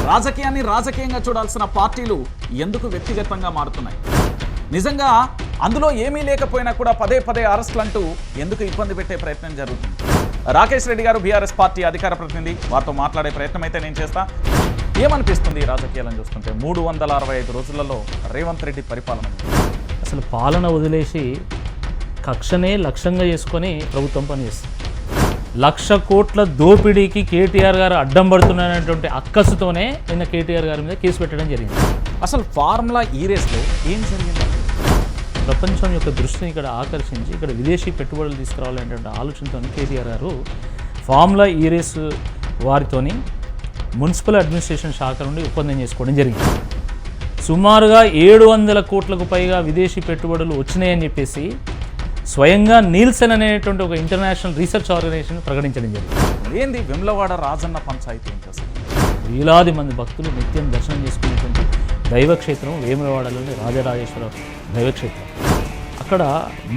రాజకీయాన్ని రాజకీయంగా చూడాల్సిన పార్టీలు ఎందుకు వ్యక్తిగతంగా మారుతున్నాయి? నిజంగా అందులో ఏమీ లేకపోయినా కూడా పదే పదే అరెస్టులు అంటూ ఎందుకు ఇబ్బంది పెట్టే ప్రయత్నం జరుగుతుంది? రాకేష్ రెడ్డి గారు బీఆర్ఎస్ పార్టీ అధికార ప్రతినిధి, వారితో మాట్లాడే ప్రయత్నం అయితే నేను చేస్తా. ఏమనిపిస్తుంది ఈ రాజకీయాలను చూస్తుంటే 365 రోజులలో రేవంత్ రెడ్డి పరిపాలన? అసలు పాలన వదిలేసి కక్షనే లక్ష్యంగా చేసుకొని ప్రభుత్వం పనిచేస్తుంది. 1,00,000 కోట్ల దోపిడీకి కేటీఆర్ గారు అడ్డం పడుతున్నారనేటువంటి అక్కసుతోనే నిన్న కేటీఆర్ గారి మీద కేసు పెట్టడం జరిగింది. అసలు ఫార్ములా ఈ రేస్లో ఏం జరిగింది? ప్రపంచం యొక్క దృష్టిని ఇక్కడ ఆకర్షించి ఇక్కడ విదేశీ పెట్టుబడులు తీసుకురావాలనేటువంటి ఆలోచనతో కేటీఆర్ గారు ఫార్ములా ఈ రేస్ వారితోని మున్సిపల్ అడ్మినిస్ట్రేషన్ శాఖ నుండి ఒప్పందం చేసుకోవడం జరిగింది. సుమారుగా 700 కోట్లకు పైగా విదేశీ పెట్టుబడులు వచ్చినాయని చెప్పేసి స్వయంగా నీల్సన్ అనేటువంటి ఒక ఇంటర్నేషనల్ రీసెర్చ్ ఆర్గనైజేషన్ ప్రకటించడం జరిగింది. ఏంది వెమ్లవాడ రాజన్న పంచాయతీ ఏంటి అసలు? వేలాది మంది భక్తులు నిత్యం దర్శనం చేసుకునేటువంటి దైవక్షేత్రం వేములవాడలోని రాజరాజేశ్వర దైవక్షేత్రం. అక్కడ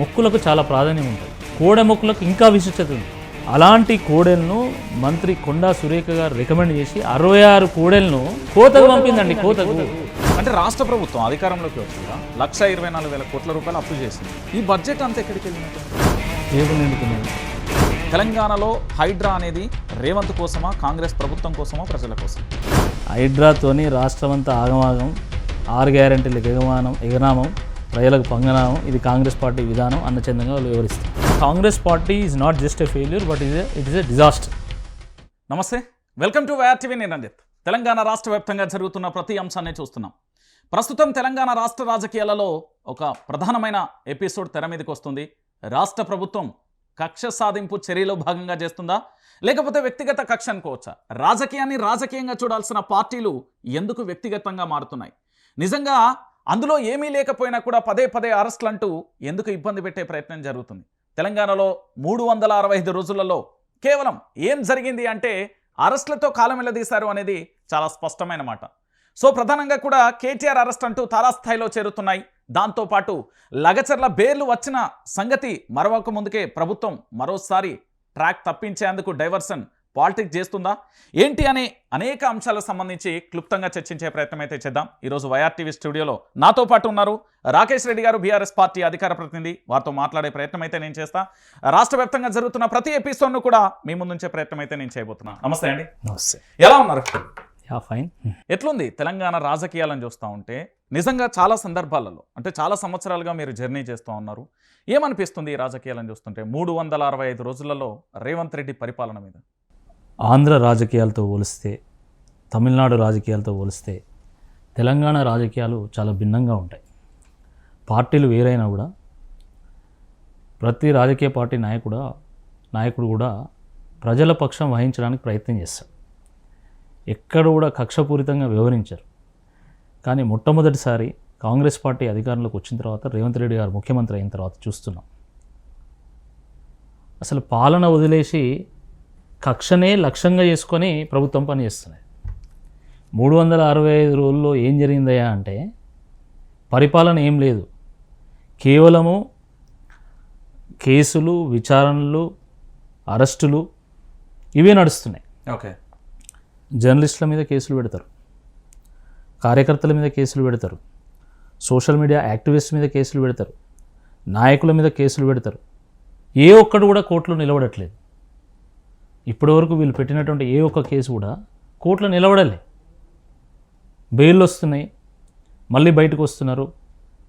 మొక్కులకు చాలా ప్రాధాన్యం ఉంటుంది. కోడె మొక్కులకు ఇంకా విశిష్టత ఉంది. అలాంటి కోడెలను మంత్రి కొండా సురేఖ గారు రికమెండ్ చేసి 66 కోడెలను కోతకు పంపిందండి. కోతకు అంటే రాష్ట్ర ప్రభుత్వం అధికారంలోకి వచ్చిందా 1,24,000 కోట్ల రూపాయలు అప్పు చేసింది. ఈ బడ్జెట్ అంతా ఎక్కడికి వెళ్ళినట్టు? టేబుల్ నిండుకున్నది. తెలంగాణలో హైడ్రా అనేది రేవంత్ కోసమా, కాంగ్రెస్ ప్రభుత్వం కోసమా, ప్రజల కోసం? హైడ్రాతోని రాష్ట్రం అంతా ఆగమాగం, 6 గ్యారెంటీలకు ఎగనామం, ప్రజలకు పంగనామం, ఇది కాంగ్రెస్ పార్టీ విధానం అన్నచందంగా వాళ్ళు వివరిస్తారు. Congress party is not just a failure but it is a disaster. నమస్తే, వెల్కమ్ టు వైఆర్ టీవీ. నేను రంజిత్. తెలంగాణ రాష్ట్ర వ్యాప్తంగా జరుగుతున్న ప్రతి అంశాన్ని చూస్తున్నాం. ప్రస్తుతం తెలంగాణ రాష్ట్ర రాజకీయాలలో ఒక ప్రధానమైన ఎపిసోడ్ తెర మీదకి వస్తుంది. రాష్ట్ర ప్రభుత్వం కక్ష సాధింపు చర్యలో భాగంగా చేస్తుందా, లేకపోతే వ్యక్తిగత కక్ష అనుకోవచ్చా? రాజకీయాన్ని రాజకీయంగా చూడాల్సిన పార్టీలు ఎందుకు వ్యక్తిగతంగా మారుతున్నాయి? నిజంగా అందులో ఏమీ లేకపోయినా కూడా పదే పదే అరెస్టులు అంటూ ఎందుకు ఇబ్బంది పెట్టే ప్రయత్నం జరుగుతుంది? తెలంగాణలో 365 రోజులలో కేవలం ఏం జరిగింది అంటే అరెస్టులతో కాలం వెళ్లదీశారు అనేది చాలా స్పష్టమైన మాట. సో ప్రధానంగా కూడా కేటీఆర్ అరెస్ట్ అంటూ తారాస్థాయిలో చేరుతున్నాయి. దాంతోపాటు లగచర్ల బెయిర్లు వచ్చిన సంగతి మరొక ముందుకే ప్రభుత్వం మరోసారి ట్రాక్ తప్పించేందుకు డైవర్షన్ పాలిటిక్స్ చేస్తుందా ఏంటి అనే అనేక అంశాలకు సంబంధించి క్లుప్తంగా చర్చించే ప్రయత్నం అయితే చేద్దాం. ఈరోజు వైఆర్ టీవీ స్టూడియోలో నాతో పాటు ఉన్నారు రాకేష్ రెడ్డి గారు, బీఆర్ఎస్ పార్టీ అధికార ప్రతినిధి, వారితో మాట్లాడే ప్రయత్నం అయితే నేను చేస్తా. రాష్ట్ర వ్యాప్తంగా జరుగుతున్న ప్రతి ఎపిసోడ్ను కూడా మీ ముందుంచే ప్రయత్నం అయితే నేను చేయబోతున్నాను. నమస్తే అండి. నమస్తే. ఎలా ఉన్నారు? ఫైన్. ఎట్లుంది తెలంగాణ రాజకీయాలను చూస్తూ ఉంటే? నిజంగా చాలా సందర్భాలలో అంటే చాలా సంవత్సరాలుగా మీరు జర్నీ చేస్తూ ఉన్నారు. ఏమనిపిస్తుంది ఈ రాజకీయాలను చూస్తుంటే 365 రోజులలో రేవంత్ రెడ్డి పరిపాలన మీద? ఆంధ్ర రాజకీయాలతో పోలిస్తే, తమిళనాడు రాజకీయాలతో పోలిస్తే తెలంగాణ రాజకీయాలు చాలా భిన్నంగా ఉంటాయి. పార్టీలు వేరైనా కూడా ప్రతి రాజకీయ పార్టీ నాయకుడు కూడా ప్రజల పక్షం వహించడానికి ప్రయత్నం చేస్తాడు. ఎక్కడ కూడా కక్షపూరితంగా వ్యవహరించారు. కానీ మొట్టమొదటిసారి కాంగ్రెస్ పార్టీ అధికారంలోకి వచ్చిన తర్వాత, రేవంత్ రెడ్డి గారు ముఖ్యమంత్రి అయిన తర్వాత చూస్తున్నాం. అసలు పాలన వదిలేసి కక్షనే లక్ష్యంగా చేసుకొని ప్రభుత్వం పనిచేస్తున్నాయి. 365 రోజుల్లో ఏం జరిగిందయ్యా అంటే పరిపాలన ఏం లేదు. కేవలము కేసులు, విచారణలు, అరెస్టులు ఇవే నడుస్తున్నాయి. ఓకే. జర్నలిస్టుల మీద కేసులు పెడతారు, కార్యకర్తల మీద కేసులు పెడతారు, సోషల్ మీడియా యాక్టివిస్ట్ మీద కేసులు పెడతారు, నాయకుల మీద కేసులు పెడతారు. ఏ ఒక్కడు కూడా కోర్టులో నిలబడట్లేదు. ఇప్పటివరకు వీళ్ళు పెట్టినటువంటి ఏ ఒక్క కేసు కూడా కోర్టులో నిలబడలే. బెయిల్ వస్తున్నాయి, మళ్ళీ బయటకు వస్తున్నారు.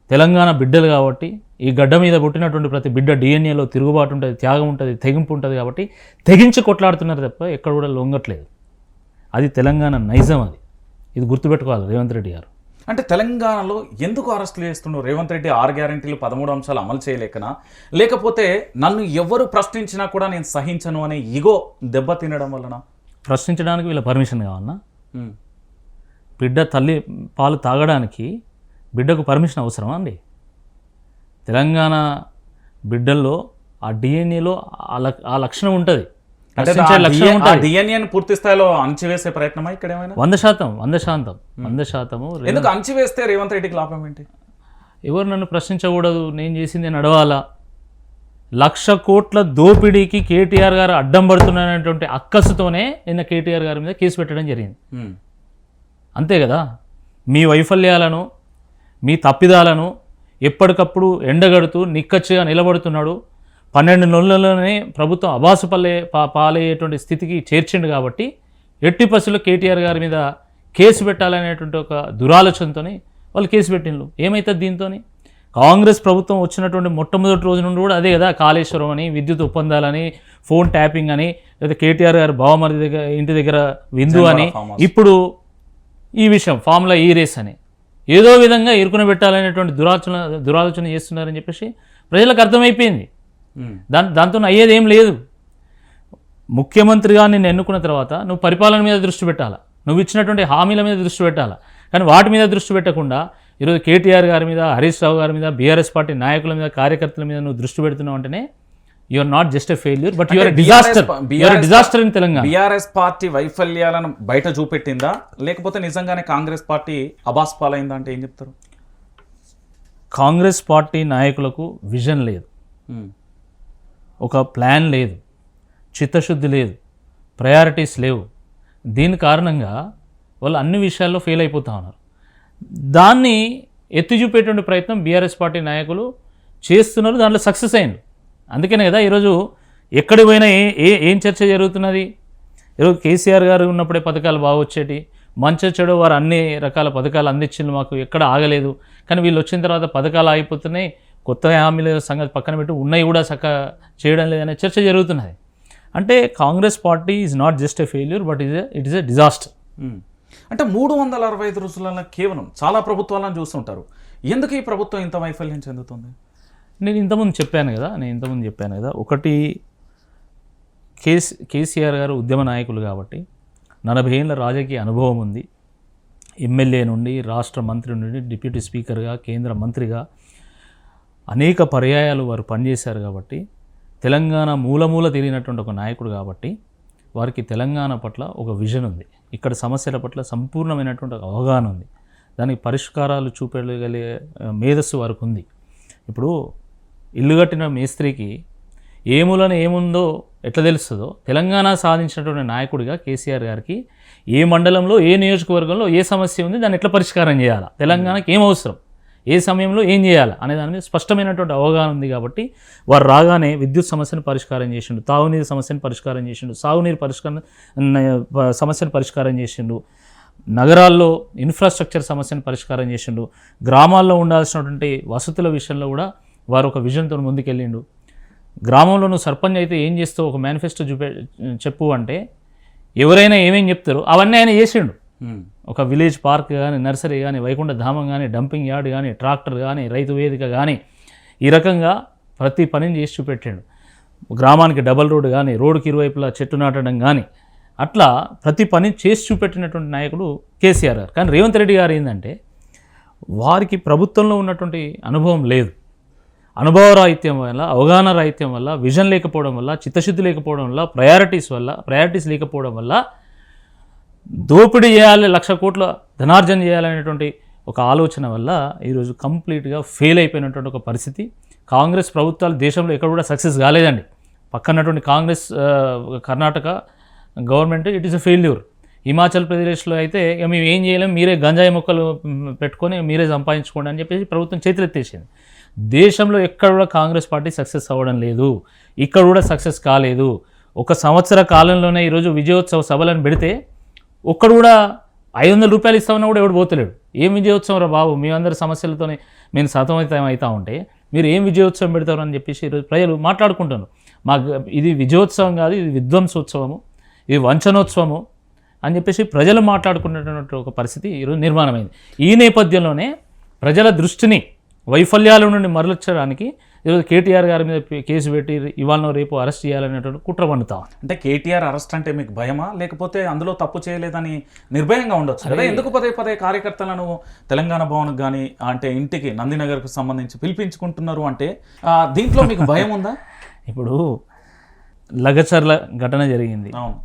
తెలంగాణ బిడ్డలు కాబట్టి ఈ గడ్డ మీద పుట్టినటువంటి ప్రతి బిడ్డ డిఎన్ఏలో తిరుగుబాటు ఉంటుంది, త్యాగం ఉంటుంది, తెగింపు ఉంటుంది కాబట్టి తెగించి కొట్లాడుతున్నారు తప్ప ఎక్కడ కూడా లొంగట్లేదు. అది తెలంగాణ నైజం. ఇది గుర్తుపెట్టుకోవాలి రేవంత్ రెడ్డి గారు. అంటే తెలంగాణలో ఎందుకు అరెస్టులు చేస్తున్నారు రేవంత్ రెడ్డి? 6 గ్యారెంటీలు 13 అంశాలు అమలు చేయలేకనా, లేకపోతే నన్ను ఎవరు ప్రశ్నించినా కూడా నేను సహించను అనే ఈగో దెబ్బ తినడం వలన? ప్రశ్నించడానికి వీళ్ళ పర్మిషన్ కావాలన్నా? బిడ్డ తల్లి పాలు తాగడానికి బిడ్డకు పర్మిషన్ అవసరమా అండి? తెలంగాణ బిడ్డల్లో ఆ డిఎన్ఏలో ఆ లక్షణం ఉంటుంది. డిఎన్ఏని పూర్తి స్థాయిలో అణచివేసే ప్రయత్నమా ఇక్కడ ఏమైనా? 100%. ఎందుకు అణచివేస్తే రేవంత్ రెడ్డికి లాభం ఏంటి? ఎవరు నన్ను ప్రశ్నించకూడదు, నేను చేసింది నడవాలా. 1,00,000 కోట్ల దోపిడీకి కేటీఆర్ గారు అడ్డం పడుతున్నారనేటువంటి అక్కసుతోనే నిన్న కేటీఆర్ గారి మీద కేసు పెట్టడం జరిగింది. అంతే కదా. మీ వైఫల్యాలను, మీ తప్పిదాలను ఎప్పటికప్పుడు ఎండగడుతూ నిక్కచ్చిగా నిలబడుతున్నాడు. 12 నెలల్లోనే ప్రభుత్వం అబాసు పాలయ్యేటువంటి స్థితికి చేర్చిండు. కాబట్టి ఎట్టి పరిస్థితుల్లో కేటీఆర్ గారి మీద కేసు పెట్టాలనేటువంటి ఒక దురాలోచనతో వాళ్ళు కేసు పెట్టిండ్రు. ఏమవుతుంది దీంతో? కాంగ్రెస్ ప్రభుత్వం వచ్చినటువంటి మొట్టమొదటి రోజు నుండి కూడా అదే కదా, కాళేశ్వరం అని, విద్యుత్ ఒప్పందాలని, ఫోన్ ట్యాపింగ్ అని, లేదా కేటీఆర్ గారు బావమరిది దగ్గర ఇంటి దగ్గర విందు అని, ఇప్పుడు ఈ విషయం ఫార్ములా ఈ రేస్ అని ఏదో విధంగా ఇరుకున పెట్టాలనేటువంటి దురాలోచన చేస్తున్నారని చెప్పేసి ప్రజలకు అర్థమైపోయింది. దాంతో అయ్యేది ఏం లేదు. ముఖ్యమంత్రిగా నిన్ను ఎన్నుకున్న తర్వాత నువ్వు పరిపాలన మీద దృష్టి పెట్టాలా, నువ్వు ఇచ్చినటువంటి హామీల మీద దృష్టి పెట్టాలా. కానీ వాటి మీద దృష్టి పెట్టకుండా ఈరోజు కేటీఆర్ గారి మీద, హరీష్ రావు గారి మీద, బీఆర్ఎస్ పార్టీ నాయకుల మీద, కార్యకర్తల మీద నువ్వు దృష్టి పెడుతున్నావు అంటేనే you are not just a failure but your disaster in Telangana. BRS party వైఫల్యాలను బయట చూపెట్టిందా, లేకపోతే నిజంగానే కాంగ్రెస్ పార్టీ అబాస్ పాలైందా అంటే ఏం చెప్తారు? కాంగ్రెస్ పార్టీ నాయకులకు విజన్ లేదు, ఒక ప్లాన్ లేదు, చిత్తశుద్ధి లేదు, ప్రయారిటీస్ లేవు. దీని కారణంగా వాళ్ళు అన్ని విషయాల్లో ఫెయిల్ అయిపోతూ ఉన్నారు. దాన్ని ఎత్తి చూపేటువంటి ప్రయత్నం బీఆర్ఎస్ పార్టీ నాయకులు చేస్తున్నారు, దాంట్లో సక్సెస్ అయింది. అందుకనే కదా ఈరోజు ఎక్కడికి పోయినా ఏం చర్చ జరుగుతున్నది. ఈరోజు కేసీఆర్ గారు ఉన్నప్పుడే పథకాలు బాగా వచ్చేటి, మంచి చెడు వారు అన్ని రకాల పథకాలు అందించింది, మాకు ఎక్కడ ఆగలేదు. కానీ వీళ్ళు వచ్చిన తర్వాత పథకాలు ఆగిపోతున్నాయి, కొత్త హామీల సంగతి పక్కన పెట్టి ఉన్నాయి కూడా చక్కగా చేయడం లేదనే చర్చ జరుగుతున్నది. అంటే Congress party is not just a failure but it is a disaster. అంటే 365 రోజులలో కేవలం చాలా ప్రభుత్వాలను చూస్తుంటారు, ఎందుకు ఈ ప్రభుత్వం ఇంత వైఫల్యం చెందుతుంది? నేను ఇంతకుముందు చెప్పాను కదా, ఒకటి కేసీఆర్ గారు ఉద్యమ నాయకులు కాబట్టి 40 ఏళ్ళ రాజకీయ అనుభవం ఉంది. ఎమ్మెల్యే నుండి, రాష్ట్ర మంత్రి నుండి, డిప్యూటీ స్పీకర్గా, కేంద్ర మంత్రిగా అనేక పర్యాయాలు వారు పనిచేశారు. కాబట్టి తెలంగాణ మూల తిరిగినటువంటి ఒక నాయకుడు కాబట్టి వారికి తెలంగాణ పట్ల ఒక విజన్ ఉంది, ఇక్కడ సమస్యల పట్ల సంపూర్ణమైనటువంటి అవగాహన ఉంది, దానికి పరిష్కారాలు చూపెట్టగలిగే మేధస్సు వారికి ఉంది. ఇప్పుడు ఇల్లు కట్టిన మేస్త్రికి ఏ మూలన ఏముందో ఎట్లా తెలుస్తుందో, తెలంగాణ సాధించినటువంటి నాయకుడిగా కేసీఆర్ గారికి ఏ మండలంలో, ఏ నియోజకవర్గంలో ఏ సమస్య ఉంది, దాన్ని ఎట్లా పరిష్కారం చేయాలా, తెలంగాణకి ఏం అవసరం, ఏ సమయంలో ఏం చేయాలి అనే దాని మీద స్పష్టమైనటువంటి అవగాహన ఉంది. కాబట్టి వారు రాగానే విద్యుత్ సమస్యను పరిష్కారం చేసిండు, తాగునీరు సమస్యను పరిష్కారం చేసిండు, సాగునీరు సమస్యను పరిష్కారం చేసిండు, నగరాల్లో ఇన్ఫ్రాస్ట్రక్చర్ సమస్యను పరిష్కారం చేసిండు, గ్రామాల్లో ఉండాల్సినటువంటి వసతుల విషయంలో కూడా వారు ఒక విజన్తో ముందుకెళ్ళిండు. గ్రామంలో నువ్వు సర్పంచ్ అయితే ఏం చేస్తావు, ఒక మేనిఫెస్టో చెప్పు అంటే ఎవరైనా ఏమేం చెప్తారో అవన్నీ ఆయన చేసిండు. ఒక విలేజ్ పార్క్ కానీ, నర్సరీ కానీ, వైకుంఠ ధామం కానీ, డంపింగ్ యార్డ్ కానీ, ట్రాక్టర్ కానీ, రైతు వేదిక కానీ, ఈ రకంగా ప్రతి పనిని చేసి చూపెట్టాడు. గ్రామానికి డబల్ రోడ్డు కానీ, రోడ్డుకి ఇరువైపులా చెట్టు నాటడం కానీ, అట్లా ప్రతి పని చేసి చూపెట్టినటువంటి నాయకుడు కేసీఆర్ గారు. కానీ రేవంత్ రెడ్డి గారు ఏంటంటే వారికి ప్రభుత్వంలో ఉన్నటువంటి అనుభవం లేదు, అనుభవ రాహిత్యం వల్ల, అవగాహన రాహిత్యం వల్ల, విజన్ లేకపోవడం వల్ల, చిత్తశుద్ధి లేకపోవడం వల్ల, ప్రయారిటీస్ లేకపోవడం వల్ల దోపిడీ చేయాలి, 1,00,000 కోట్ల ధనార్జన చేయాలనేటువంటి ఒక ఆలోచన వల్ల ఈరోజు కంప్లీట్గా ఫెయిల్ అయిపోయినటువంటి ఒక పరిస్థితి. కాంగ్రెస్ ప్రభుత్వాలు దేశంలో ఎక్కడ కూడా సక్సెస్ కాలేదండి. పక్కనటువంటి Congress Karnataka government it is a failure. Himachal ప్రదేశ్లో అయితే ఇక మేము ఏం చేయలేము, మీరే గంజాయి మొక్కలు పెట్టుకొని మీరే సంపాదించుకోండి అని చెప్పేసి ప్రభుత్వం చేతులెత్తేసింది. దేశంలో ఎక్కడ కూడా కాంగ్రెస్ పార్టీ సక్సెస్ అవ్వడం లేదు, ఇక్కడ కూడా సక్సెస్ కాలేదు. 1 సంవత్సర కాలంలోనే ఈరోజు విజయోత్సవ సభలను పెడితే ఒక్కడు కూడా 500 రూపాయలు ఇస్తామన్నా కూడా ఎవడు పోతలేడు. ఏం విజయోత్సవం రా బాబు, మీ అందరి సమస్యలతోనే మేము సతమతం అవుతూ ఉంటే మీరు ఏం విజయోత్సవం పెడతారు అని చెప్పేసి ఈరోజు ప్రజలు మాట్లాడుకుంటున్నారు. మాకు ఇది విజయోత్సవం కాదు, ఇది విధ్వంసోత్సవము, ఇది వంచనోత్సవము అని చెప్పేసి ప్రజలు మాట్లాడుకున్నటువంటి ఒక పరిస్థితి ఈరోజు నిర్మాణమైంది. ఈ నేపథ్యంలోనే ప్రజల దృష్టిని వైఫల్యాల నుండి మరల్చడానికి ఈరోజు కేటీఆర్ గారి మీద కేసు పెట్టి ఇవాళ రేపు అరెస్ట్ చేయాలనేటువంటి కుట్ర పండుతాం. అంటే కేటీఆర్ అరెస్ట్ అంటే మీకు భయమా, లేకపోతే అందులో తప్పు చేయలేదని నిర్భయంగా ఉండొచ్చు కదా? ఎందుకు పదే కార్యకర్తలను తెలంగాణ భవన్కి కానీ అంటే ఇంటికి నందినగర్కు సంబంధించి పిలిపించుకుంటున్నారు అంటే దీంట్లో మీకు భయం ఉందా? ఇప్పుడు లగచర్ల ఘటన జరిగింది, అవును,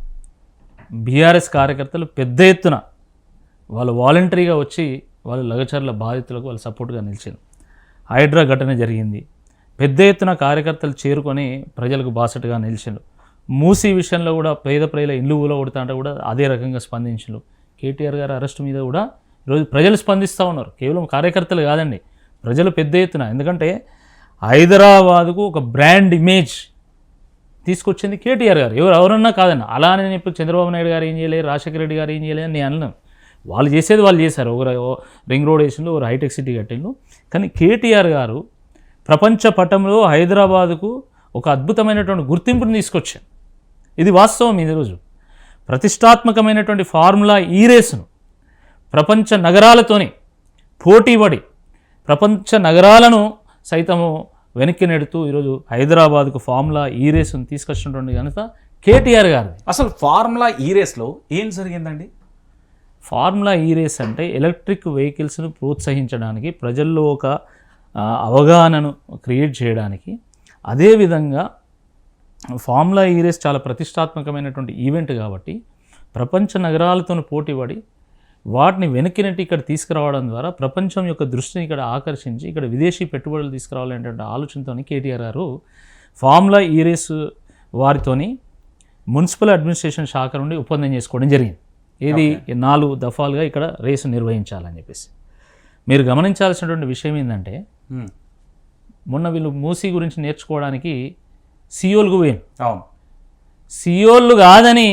బీఆర్ఎస్ కార్యకర్తలు పెద్ద ఎత్తున వాళ్ళు వాలంటరీగా వచ్చి వాళ్ళు లగచర్ల బాధితులకు వాళ్ళు సపోర్ట్గా నిలిచింది. హైడ్రా ఘటన జరిగింది, పెద్ద ఎత్తున కార్యకర్తలు చేరుకొని ప్రజలకు బాసటగా నిలిచిండు. మూసీ విషయంలో కూడా పేద ప్రజల ఇల్లు ఊల కొడతా అంటే కూడా అదే రకంగా స్పందించిండు. కేటీఆర్ గారి అరెస్ట్ మీద కూడా ఈరోజు ప్రజలు స్పందిస్తూ ఉన్నారు. కేవలం కార్యకర్తలు కాదండి, ప్రజలు పెద్ద ఎత్తున. ఎందుకంటే హైదరాబాదుకు ఒక బ్రాండ్ ఇమేజ్ తీసుకొచ్చింది కేటీఆర్ గారు. ఎవరన్నా కాదన్న. అలానే నేను ఇప్పుడు చంద్రబాబు నాయుడు గారు ఏం చేయలేదు, రాజశేఖర రెడ్డి గారు ఏం చేయలేదు అని నేను అన్నాను. వాళ్ళు చేసేది వాళ్ళు చేశారు. ఒకరు రింగ్ రోడ్ వేసిండు, ఒకరు హైటెక్ సిటీ కట్టిండు. కానీ కేటీఆర్ గారు ప్రపంచ పటంలో హైదరాబాదుకు ఒక అద్భుతమైనటువంటి గుర్తింపుని తీసుకొచ్చారు. ఇది వాస్తవం. ఈరోజు ప్రతిష్టాత్మకమైనటువంటి ఫార్ములా ఈ రేసును ప్రపంచ నగరాలతోని పోటీపడి ప్రపంచ నగరాలను సైతము వెనక్కి నెడుతూ ఈరోజు హైదరాబాద్కు ఫార్ములా ఈ రేసును తీసుకొచ్చినటువంటి ఘనత కేటీఆర్ గారిది. అసలు ఫార్ములా ఈ రేస్లో ఏం జరిగిందండి? ఫార్ములా ఈ రేస్ అంటే ఎలక్ట్రిక్ వెహికల్స్ను ప్రోత్సహించడానికి, ప్రజల్లో ఒక అవగాహనను క్రియేట్ చేయడానికి, అదేవిధంగా ఫార్ములా ఈ రేస్ చాలా ప్రతిష్టాత్మకమైనటువంటి ఈవెంట్ కాబట్టి ప్రపంచ నగరాలతో పోటీపడి వాటిని వెనక్కి నెట్టి ఇక్కడ తీసుకురావడం ద్వారా ప్రపంచం యొక్క దృష్టిని ఇక్కడ ఆకర్షించి ఇక్కడ విదేశీ పెట్టుబడులు తీసుకురావాలనేటువంటి ఆలోచనతో కేటీఆర్ గారు ఫార్ములా ఈ రేస్ వారితోని మున్సిపల్ అడ్మినిస్ట్రేషన్ శాఖ నుండి ఒప్పందం చేసుకోవడం జరిగింది. ఇది 4 దఫాలుగా ఇక్కడ రేసు నిర్వహించాలని చెప్పేసి. మీరు గమనించాల్సినటువంటి విషయం ఏంటంటే మొన్న వీళ్ళు మూసీ గురించి నేర్చుకోవడానికి సియోల్కు పోయింది. అవును, సియోళ్ళు కాదని